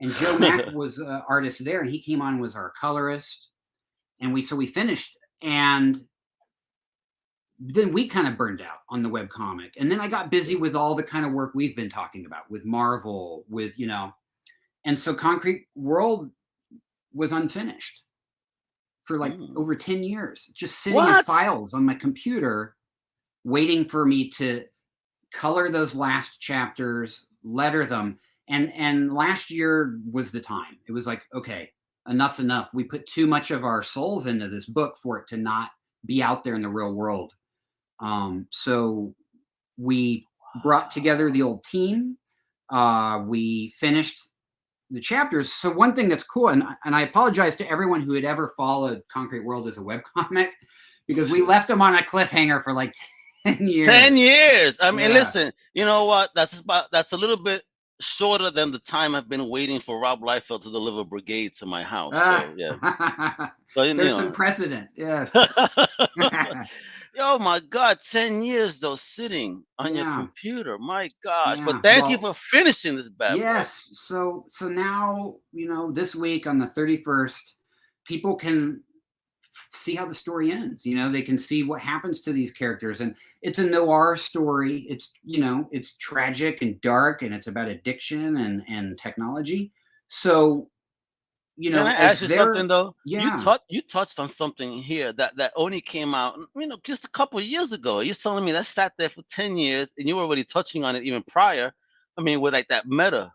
And Joe Mack was an artist there, and he came on and was our colorist. And we finished, and then we kind of burned out on the webcomic. And then I got busy with all the kind of work we've been talking about with Marvel, with, you know, and so Concrete World was unfinished for like over 10 years, just sitting as files on my computer, waiting for me to color those last chapters, letter them. And last year was the time. It was like, okay, enough's enough. We put too much of our souls into this book for it to not be out there in the real world. So we brought together the old team. We finished the chapters. So one thing that's cool, and I apologize to everyone who had ever followed Concrete World as a webcomic, because we left them on a cliffhanger for like 10 years. 10 years. I mean, listen, you know what? That's a little bit shorter than the time I've been waiting for Rob Liefeld to deliver Brigade to my house. So, yeah. So, there's some precedent. Yes. Oh my God, 10 years though, sitting on your computer. My gosh. But thank you for finishing this bad boy. Yes. So now, you know, this week on the 31st, people can see how the story ends. They can see what happens to these characters, and it's a noir story. It's it's tragic and dark, and it's about addiction and technology. So Can I ask as you something they're though? yeah. You touched on something here that only came out, just a couple of years ago. You're telling me that sat there for 10 years, and you were already touching on it even prior. I mean, with like that meta,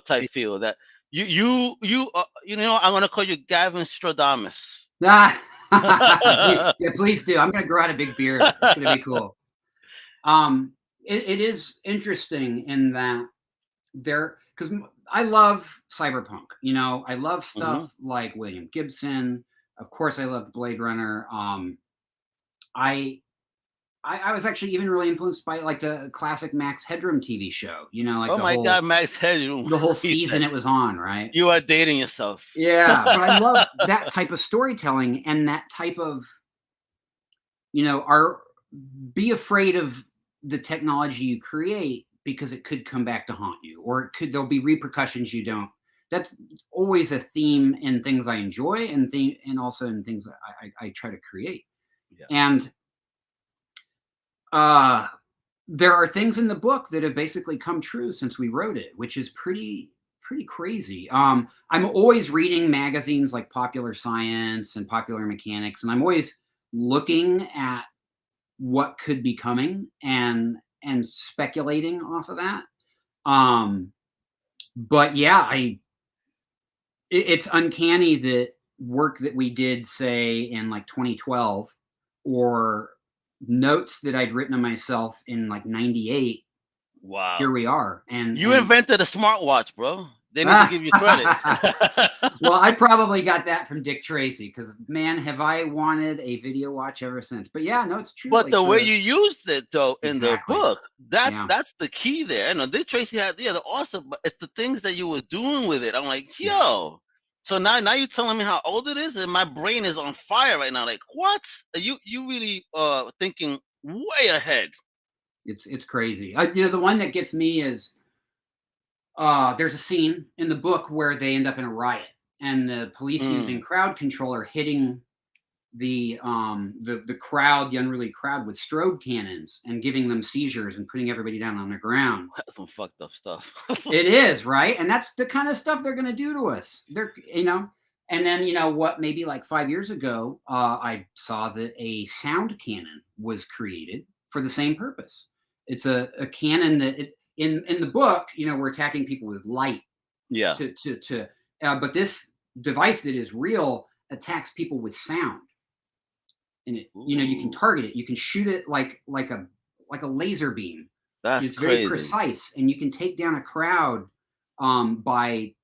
type feel that I'm gonna call you Gavin Stradamus. Please do. I'm gonna grow out a big beard. It's gonna be cool. It is interesting in that because I love cyberpunk. I love Hmm. stuff like William Gibson. Of course, I loved Blade Runner. I I was actually even really influenced by like the classic Max Headroom TV show. Like Oh the my whole God, Max Headroom. the whole He season said, it was on, right? "You are dating yourself." Yeah, but I love that type of storytelling and that type of are be afraid of the technology you create because it could come back to haunt you, or there'll be repercussions you don't. That's always a theme in things I enjoy and also in things I try to create. Yeah. And uh there are things in the book that have basically come true since we wrote it, which is pretty crazy. I'm always reading magazines like Popular Science and Popular Mechanics, and I'm always looking at what could be coming and speculating off of that. But yeah, it's uncanny that work that we did, say in like 2012, or notes that I'd written of myself in like 98, Wow. here we are. You And invented a smartwatch, bro. They need to give you credit. well, I probably got that from Dick Tracy, because man, have I wanted a video watch ever since. But yeah, no, it's true. But Like the way you used it though in the exactly. book, that's Yeah. that's the key there. Dick Tracy had, yeah, the awesome, but it's the things that you were doing with it. I'm like, Yeah. yo. So now you're telling me how old it is, and my brain is on fire right now. Like, what? You really thinking way ahead. It's crazy. The one that gets me is there's a scene in the book where they end up in a riot, and the police using Mm. crowd control are hitting the crowd, the unruly crowd, with strobe cannons and giving them seizures and putting everybody down on the ground. That's some fucked up stuff. It is, right? And that's the kind of stuff they're going to do to us. And then what? Maybe like 5 years ago, I saw that a sound cannon was created for the same purpose. It's a cannon that in the book, we're attacking people with light. Yeah. But this device that is real attacks people with sound. And you can target it. You can shoot it like a laser beam. That's It's very crazy. precise, and you can take down a crowd by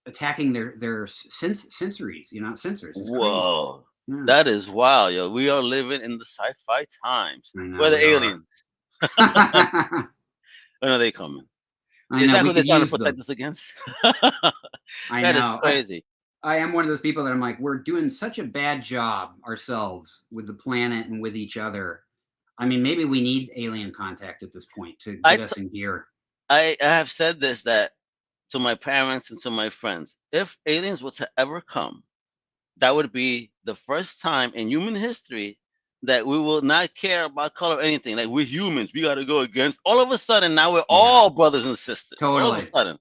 attacking their sensories. Sensors. It's Whoa. crazy. Yeah. That is wild, yo. We are living in the sci-fi times. I know Where the we are. aliens? When are they coming? I Is know that we who they're could trying to use protect them. us against? I That is know. crazy. I am one of those people that I'm like, we're doing such a bad job ourselves with the planet and with each other. I mean, maybe we need alien contact at this point to I get us in gear. I have said this that to my parents and to my friends. If aliens were to ever come, that would be the first time in human history that we will not care about color or anything. Like, we're humans, we got to go against. All of a sudden, now we're all brothers and sisters. All of a Totally. sudden,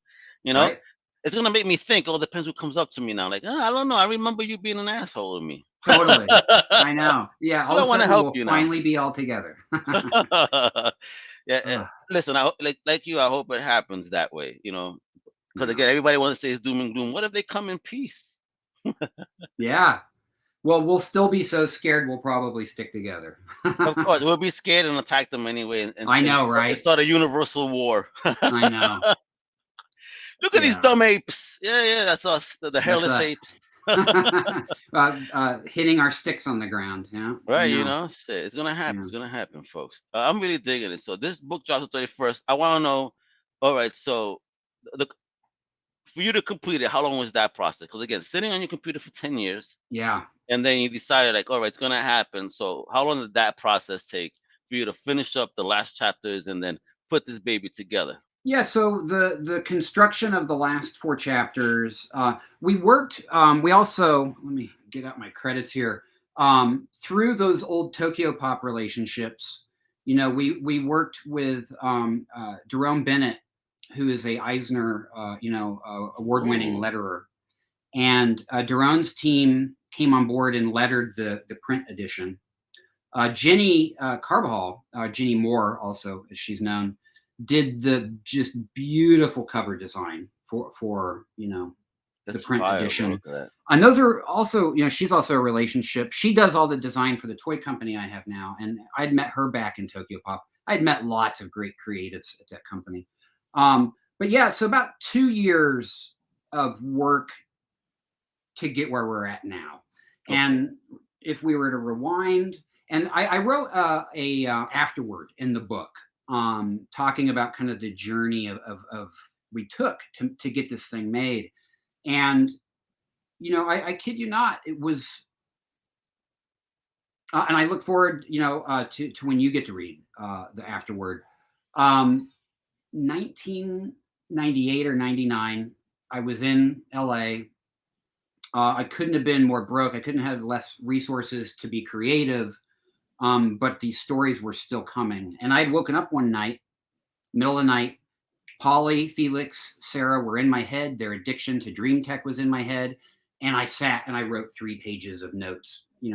Right? it's gonna make me think. Oh, depends who comes up to me now. Like, I don't know. I remember you being an asshole to me. Totally. I know. Yeah. All I of a want to sudden, help we'll you now. finally be all together. Yeah. Listen, I like you. I hope it happens that way. Because again, everybody wants to say it's doom and gloom. What if they come in peace? Yeah. Well, we'll still be so scared. We'll probably stick together. Of course, we'll be scared and attack them anyway. I know, right? Start a universal war. I know. Look at these dumb apes. Yeah, that's us. The hairless apes. Hitting our sticks on the ground. Right, shit, it's gonna happen. Yeah. It's gonna happen, folks. I'm really digging it. So this book drops the 31st. I want to know. All right, so for you to complete it, how long was that process? Because again, sitting on your computer for 10 years. Yeah. And then you decided, like, all right, it's gonna happen. So how long did that process take for you to finish up the last chapters and then put this baby together? Yeah, so the construction of the last 4 chapters, we worked. We also, let me get out my credits here. Through those old Tokyo Pop relationships, we worked with Jerome Bennett, who is a Eisner, award-winning Oh, letterer, and Jerome's team came on board and lettered the print edition. Jenny Carbajal, Jenny Moore, also as she's known, did the just beautiful cover design for the that's print fire, bro. edition. Look at that. And those are also, she's also a relationship. She does all the design for the toy company I have now, and I'd met her back in Tokyo Pop. I'd met lots of great creatives at that company. But yeah, so about 2 years of work to get where we're at now. Okay. And if we were to rewind, and I wrote a afterword in the book, talking about kind of the journey of we took to get this thing made. And I kid you not, it was, and I look forward, to when you get to read the afterword. 1998 or 99, I was in LA. I couldn't have been more broke. I couldn't have less resources to be creative. But these stories were still coming. And I'd woken up one night, middle of the night. Paulie, Felix, Sera were in my head. Their addiction to DREAMtech was in my head. And I sat and I wrote 3 pages of notes, Oh,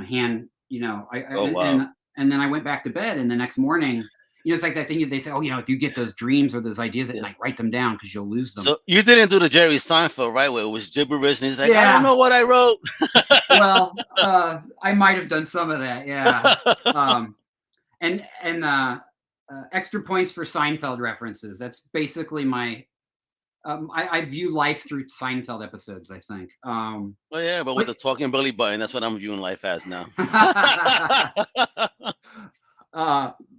wow. and then I went back to bed. And the next morning, it's like that thing that they say, oh, if you get those dreams or those ideas at Yeah. night, write them down because you'll lose them. So you didn't do the Jerry Seinfeld, right? Where it was gibberish and he's like, I Yeah. don't know what I wrote. Well, I might have done some of that. Yeah. And extra points for Seinfeld references. That's basically my. I view life through Seinfeld episodes, I think. Oh yeah, but with the talking belly button, that's what I'm viewing life as now.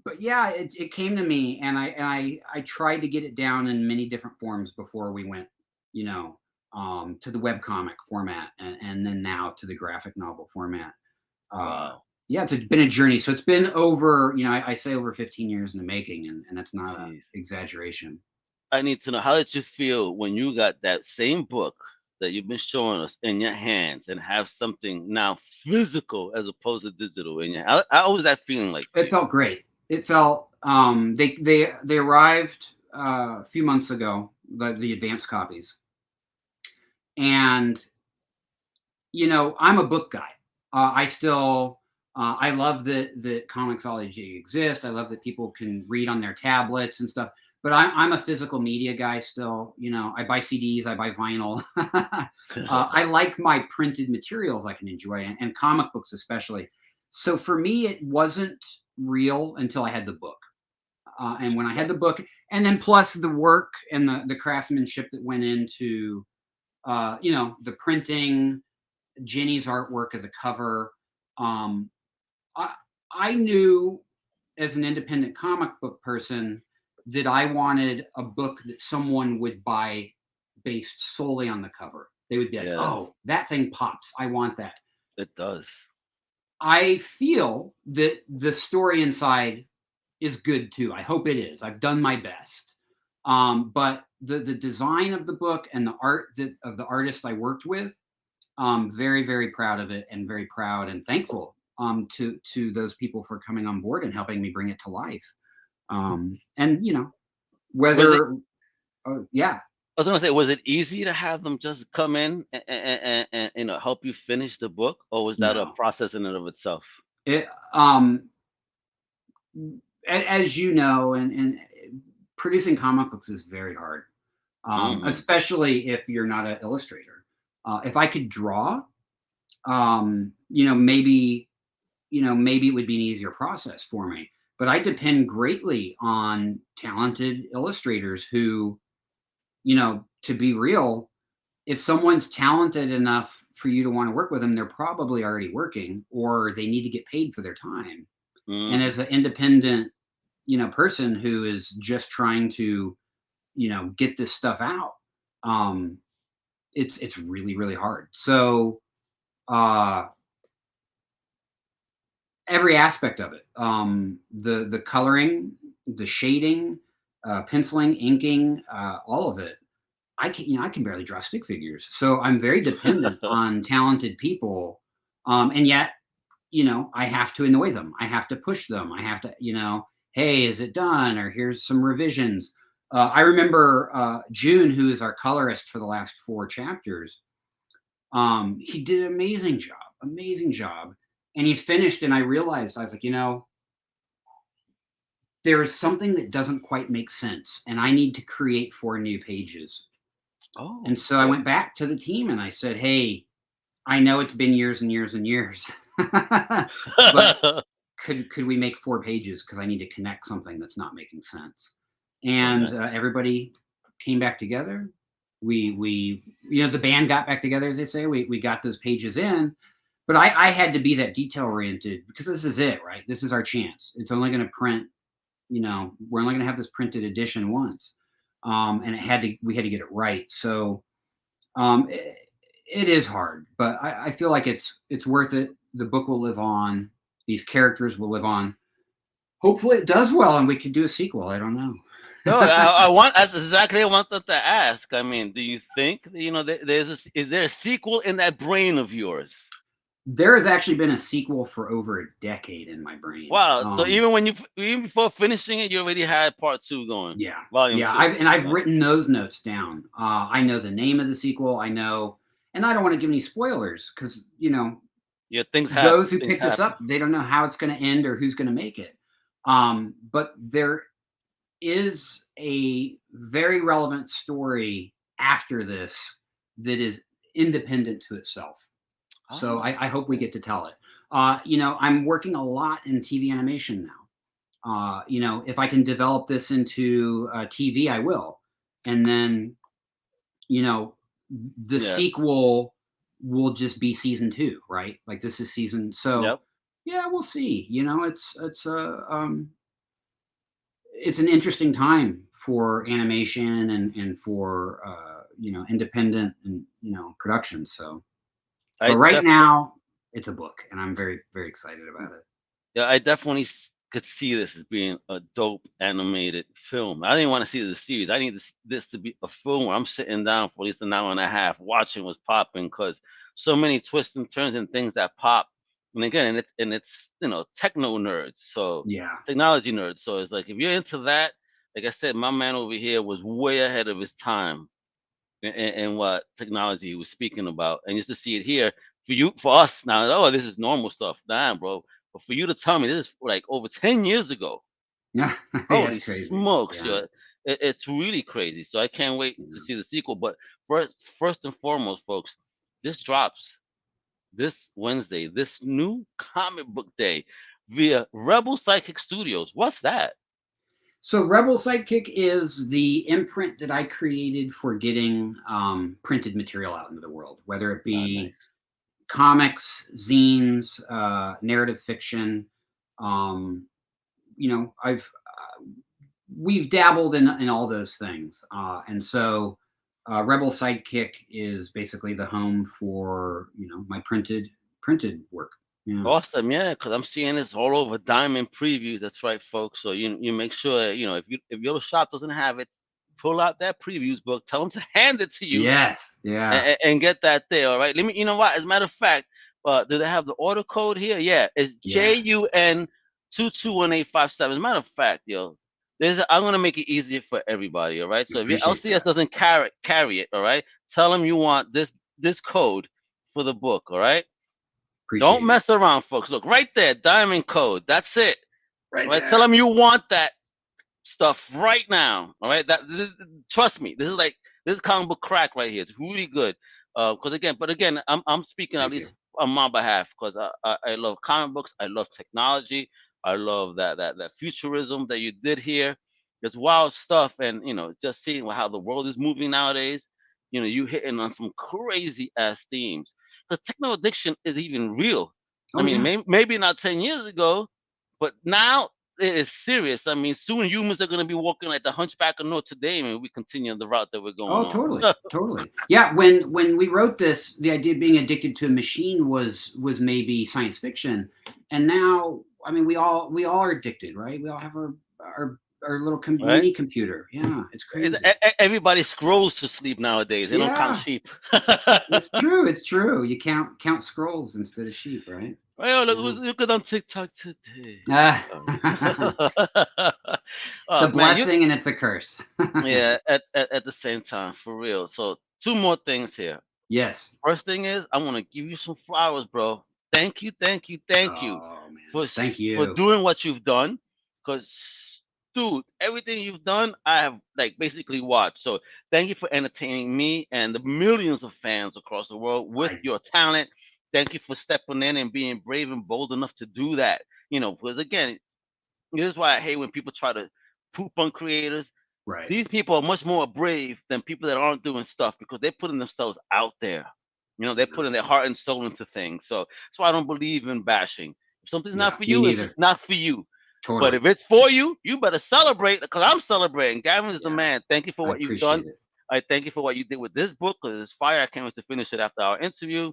But yeah, it came to me, and I tried to get it down in many different forms before we went, to the webcomic format, and then now to the graphic novel format. Wow. Yeah, it's been a journey. So it's been over, I say over 15 years in the making, and that's not an exaggeration. I need to know, how did you feel when you got that same book that you've been showing us in your hands and have something now physical as opposed to digital in your hand? How was that feeling like? It felt great. It felt they arrived a few months ago, the advanced copies, and I'm a book guy. I still I love that comiXology exists. I love that people can read on their tablets and stuff. But I'm a physical media guy still. I buy CDs, I buy vinyl. I like my printed materials I can enjoy, and comic books especially. So for me, it wasn't real until I had the book. And when I had the book, and then plus the work and the craftsmanship that went into, the printing, Jenny's artwork of the cover. I knew as an independent comic book person that I wanted a book that someone would buy based solely on the cover. They would be like, oh, that thing pops. I want that. It does. I feel that the story inside is good too. I hope it is. I've done my best. But the design of the book and the art of the artist I worked with, very, very proud of it, and very proud and thankful to those people for coming on board and helping me bring it to life. And whether yeah. I was gonna say, was it easy to have them just come in and help you finish the book, or was that a process in and of itself? It as you know, and producing comic books is very hard, especially if you're not an illustrator. If I could draw, maybe it would be an easier process for me. But I depend greatly on talented illustrators who, to be real, if someone's talented enough for you to want to work with them, they're probably already working, or they need to get paid for their time. And as an independent, person who is just trying to, get this stuff out, it's really, really hard. So, every aspect of it, the coloring, the shading, penciling, inking, all of it. I can barely draw stick figures. So I'm very dependent on talented people. And yet, I have to annoy them. I have to push them. I have to, hey, is it done? Or here's some revisions. I remember June, who is our colorist for the last 4 chapters. He did an amazing job. And he's finished. And I realized, I was like, there is something that doesn't quite make sense. And I need to create 4 new pages. Oh, and so I went back to the team and I said, hey, I know it's been years and years and years, but could we make 4 pages? Because I need to connect something that's not making sense. And everybody came back together. We the band got back together, as they say. We got those pages in, but I had to be that detail oriented because this is it, right? This is our chance. It's only going to print, we're only going to have this printed edition once. And we had to get it right. So it is hard, but I feel like it's worth it. The book will live on. These characters will live on. Hopefully it does well and we could do a sequel. I don't know. No, that's exactly what I wanted to ask. I mean, do you think, is there a sequel in that brain of yours? There has actually been a sequel for over a decade in my brain. Wow. So even before finishing it, you already had part 2 going. Yeah. Volume 2. I've written those notes down. I know the name of the sequel. I know, and I don't want to give any spoilers because, things happen. Those who pick this up, they don't know how it's going to end or who's going to make it. But there is a very relevant story after this that is independent to itself. So I hope we get to tell it. I'm working a lot in TV animation now. If I can develop this into TV, I will. And then, the sequel will just be season 2, right? Like this is season. So yeah, we'll see. It's an interesting time for animation and for independent and production. So. But right now, it's a book, and I'm very, very excited about it. Yeah, I definitely could see this as being a dope animated film. I didn't want to see the series. I need this to be a film where I'm sitting down for at least an hour and a half watching what's popping, because so many twists and turns and things that pop. And again, it's techno nerds, so technology nerds. So it's like if you're into that, like I said, my man over here was way ahead of his time. And what technology he was speaking about, and just to see it here for us now, this is normal stuff. Damn, bro. But for you to tell me this is like over 10 years ago. Yeah, holy smokes, it's really crazy. So I can't wait to see the sequel. But first and foremost, folks, this drops this Wednesday, this new comic book day via Rebel Psychic Studios. What's that? So Rebel Sidekick is the imprint that I created for getting printed material out into the world, whether it be comics, zines, narrative fiction. We've dabbled in all those things. And so Rebel Sidekick is basically the home for, my printed work. Yeah. Awesome, because I'm seeing this all over Diamond Previews. That's right, folks. So you make sure if your shop doesn't have it, pull out that previews book. Tell them to hand it to you. Yes, yeah, and get that there. All right. Let me. You know what? As a matter of fact, do they have the order code here? Yeah, it's JUN 221857. As a matter of fact, I'm gonna make it easier for everybody. All right. So if your LCS doesn't carry it, all right, tell them you want this code for the book. All right. Don't mess around, folks. Look right there, diamond code. That's it. Right. Tell them you want that stuff right now. All right. Trust me. This is comic book crack right here. It's really good. Because again, I'm speaking at least on my behalf because I love comic books. I love technology. I love that futurism that you did here. It's wild stuff, and just seeing how the world is moving nowadays. You hitting on some crazy ass themes. Because techno addiction is even real. Maybe not 10 years ago, but now it is serious. I mean, soon humans are going to be walking like the Hunchback of Notre Dame, and we continue on the route that we're going on. Totally. Yeah, when we wrote this, the idea of being addicted to a machine was maybe science fiction, and now, I mean, we all are addicted, right? We all have our right? mini computer. Yeah, it's crazy. Everybody scrolls to sleep nowadays. They don't count Yeah, sheep. it's true. It's true. You count scrolls instead of sheep, right? Oh, Yeah. look at on TikTok today. Ah, it's Oh a man, you blessing and it's a curse. yeah. At the same time, for real. So two more things here. Yes. First thing is, I want to give you some flowers, bro. Thank you Oh man, for thank for you. doing what you've done. Cause, dude, everything you've done, I have like basically watched. So thank you for entertaining me and the millions of fans across the world with I your talent. Thank you for stepping in and being brave and bold enough to do that. Because again, this is why I hate when people try to poop on creators. right. These people are much more brave than people that aren't doing stuff because they're putting themselves out there. They're Yeah, putting their heart and soul into things. So that's why I don't believe in bashing. If something's not yeah. for Me you, it's neither. just not for you. But Totally. if it's for you, you better celebrate because I'm celebrating. Gavin is the Yeah, man. Thank you for I what you've done. appreciate it. I thank you for what you did with this book because it's fire. I can't wait to finish it after our interview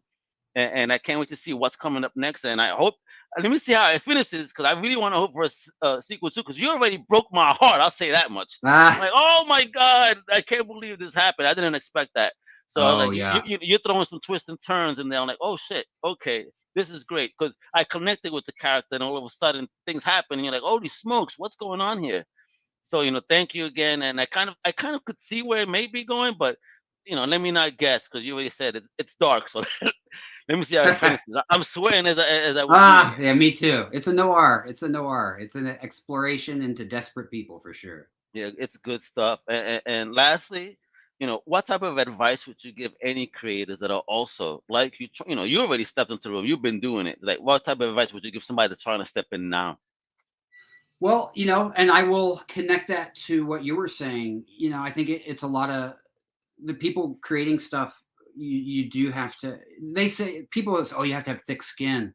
and I can't wait to see what's coming up next. And I hope, let me see how it finishes because I really want to hope for a sequel too. Because you already broke my heart. I'll say that much. I'm Ah. like, oh my god, I can't believe this happened. I didn't expect that. So I was Oh like, yeah. you're throwing some twists and turns in there. I'm like, oh shit, okay, this is great because I connected with the character, and all of a sudden things happen, and you're like, holy smokes, what's going on here? So thank you again. And I kind of could see where it may be going, but let me not guess because you already said it's dark. So let me see how it finishes. I'm sweating as I was reading Ah, it. yeah, me too. It's a noir. It's a noir. It's an exploration into desperate people for sure. Yeah, it's good stuff. And lastly, what type of advice would you give any creators that are also like you? You already stepped into the room. You've been doing it. Like, what type of advice would you give somebody that's trying to step in now? Well, and I will connect that to what you were saying. I think it's a lot of the people creating stuff. You do have to. They say people say, oh, you have to have thick skin.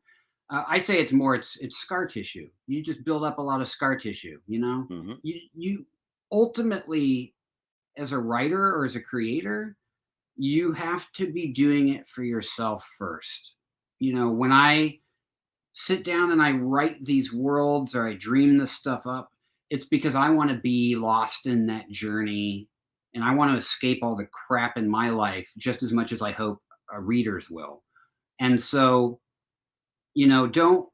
I say it's scar tissue. You just build up a lot of scar tissue. Hmm. You ultimately, as a writer or as a creator, you have to be doing it for yourself first. When I sit down and I write these worlds or I dream this stuff up, it's because I want to be lost in that journey and I want to escape all the crap in my life just as much as I hope readers will. And so, don't,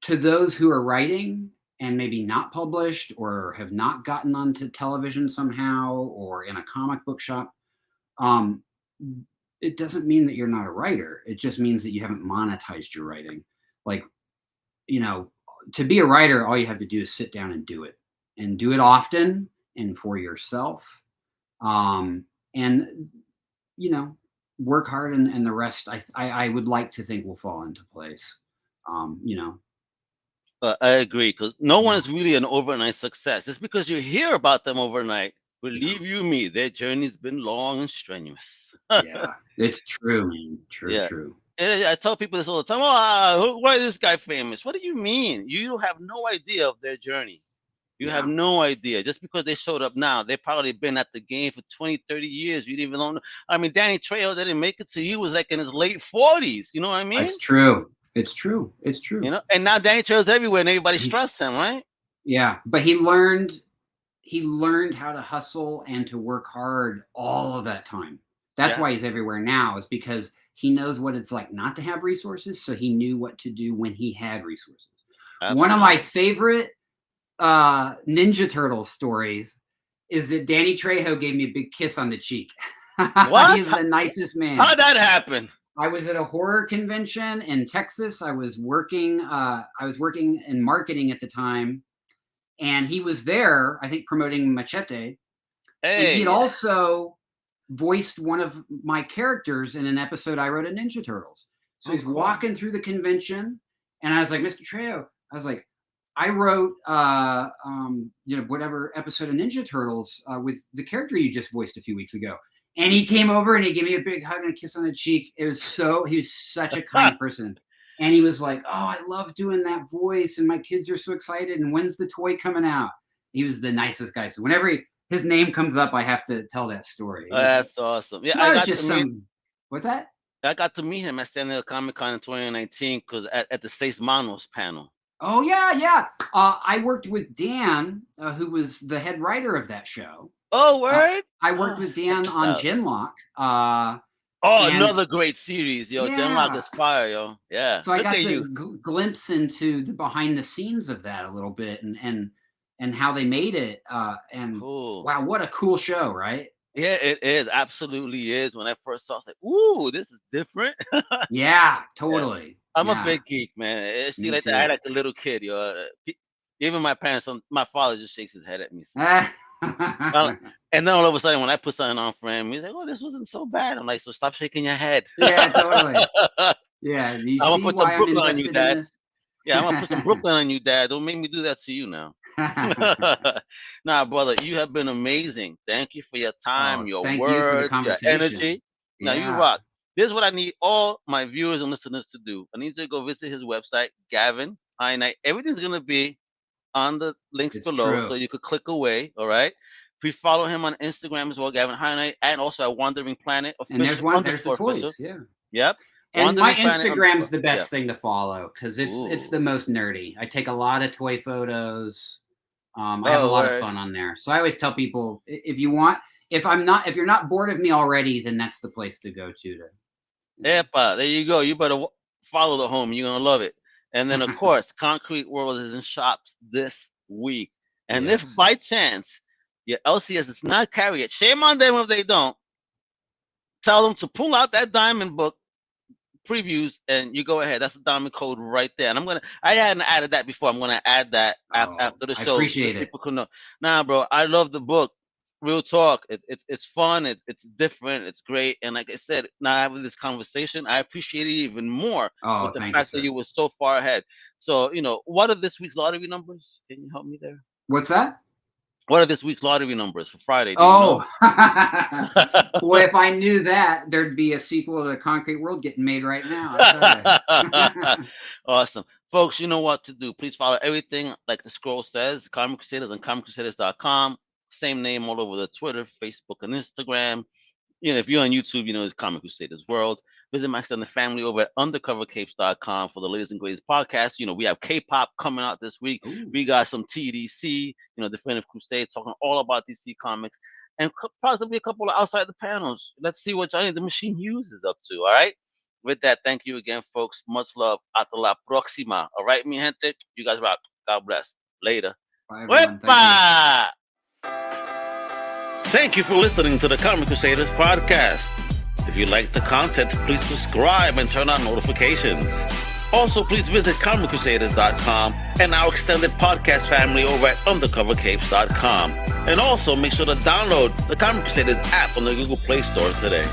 to those who are writing and maybe not published or have not gotten onto television somehow or in a comic book shop, um, it doesn't mean that you're not a writer. It just means that you haven't monetized your writing. Like, you know, to be a writer, all you have to do is sit down and do it often and for yourself. And, you know, work hard and the rest I would like to think will fall into place. You know, I agree because no one yeah, is really an overnight success. Just because you hear about them overnight, yeah, believe you me, their journey's been long and strenuous. yeah. It's true, man. True, Yeah. true. And I tell people this all the time. Why is this guy famous? What do you mean? You have no idea of their journey. You have Yeah, no idea. Just because they showed up now, they've probably been at the game for 20, 30 years. You didn't even know. I mean, Danny Trejo didn't make it till he was like in his late 40s. You know what I mean? it's true. It's true. It's true. And now Danny Trejo's everywhere and everybody He's trusts him, right? Yeah, but he learned how to hustle and to work hard all of that time. That's why Yes, he's everywhere now, is because he knows what it's like not to have resources, so he knew what to do when he had resources. One of my absolutely. favorite Ninja Turtles stories is that Danny Trejo gave me a big kiss on the cheek. What? He's the nicest man. How'd that happen? I was at a horror convention in Texas. I was working in marketing at the time, and he was there, I think, promoting Machete. And he had Hey, also voiced one of my characters in an episode I wrote of Ninja Turtles. So oh, he's cool. walking through the convention, and I was like, Mr. Trejo, I was like, I wrote, whatever episode of Ninja Turtles with the character you just voiced a few weeks ago. And he came over and he gave me a big hug and a kiss on the cheek. He was such a kind person. And he was like, oh, I love doing that voice. And my kids are so excited. And when's the toy coming out? He was the nicest guy. So whenever his name comes up, I have to tell that story. That's awesome. Yeah, I was just what's that? I got to meet him at San Diego Comic Con in 2019 because at the Seis Manos panel. Oh, yeah. I worked with Dan, who was the head writer of that show. Oh, word! I worked with Dan on Genlock. Another great series, yo. Yeah. Genlock is fire, yo. Yeah. So I got to glimpse into the behind the scenes of that a little bit and how they made it. And cool. Wow, what a cool show, right? Yeah, it is. Absolutely is. When I first saw it, I was like, ooh, this is different. Yeah, totally. Yeah. I'm a big geek, man. It's like that. I like a little kid, yo. Even my parents, my father just shakes his head at me. And then all of a sudden, when I put something on for him, he's like, "Oh, this wasn't so bad." I'm like, "So stop shaking your head." Yeah, totally. Yeah, you I'm see gonna put why some Brooklyn I'm on you, Dad. Yeah, I'm gonna put some Brooklyn on you, Dad. Don't make me do that to you now. Nah, brother, you have been amazing. Thank you for your time, your words, your energy. Now you rock. This is what I need all my viewers and listeners to do. I need you to go visit his website, Gavin Hignight. Everything's gonna be on the links below, so you could click away. All right. Please follow him on Instagram as well, Gavin Hignight, and also at Wandering Planet Official. And there's the toys, yeah. Yep. And my Instagram's the best thing to follow because it's the most nerdy. I take a lot of toy photos. I have a lot of fun on there. So I always tell people if you're not bored of me already, then that's the place to go to. Epa, there you go. You better follow the home. You're gonna love it. And then of course, Concrete World is in shops this week. And if by chance your LCS does not carry it, shame on them if they don't. Tell them to pull out that diamond book previews and you go ahead. That's the diamond code right there. And I hadn't added that before. I'm gonna add that after the show. I appreciate it. People can know. Nah, bro, I love the book. Real talk. It's fun. It's different. It's great. And like I said, now having this conversation, I appreciate it even more with the fact that you were so far ahead. So, what are this week's lottery numbers? Can you help me there? What's that? What are this week's lottery numbers for Friday? Boy, if I knew that, there'd be a sequel to Concrete World getting made right now. Awesome. Folks, you know what to do. Please follow everything like the scroll says, Comic Crusaders on comiccrusaders.com. Same name all over the Twitter, Facebook, and Instagram. If you're on YouTube, it's Comic Crusaders World. Visit my extended family over at undercovercapes.com for the latest and greatest podcasts. We have K-pop coming out this week. Ooh. We got some TDC, Definitive Crusade, talking all about DC Comics, and possibly a couple of outside the panels. Let's see what Johnny the Machine Hughes is up to. All right. With that, thank you again, folks. Much love. Hasta la próxima. All right, mi gente. You guys rock. God bless. Later. Bye, everyone. Thank you for listening to the Comic Crusaders podcast. If you like the content, please subscribe and turn on notifications. Also, please visit comiccrusaders.com and our extended podcast family over at undercovercapes.com. And also make sure to download the Comic Crusaders app on the Google Play Store today.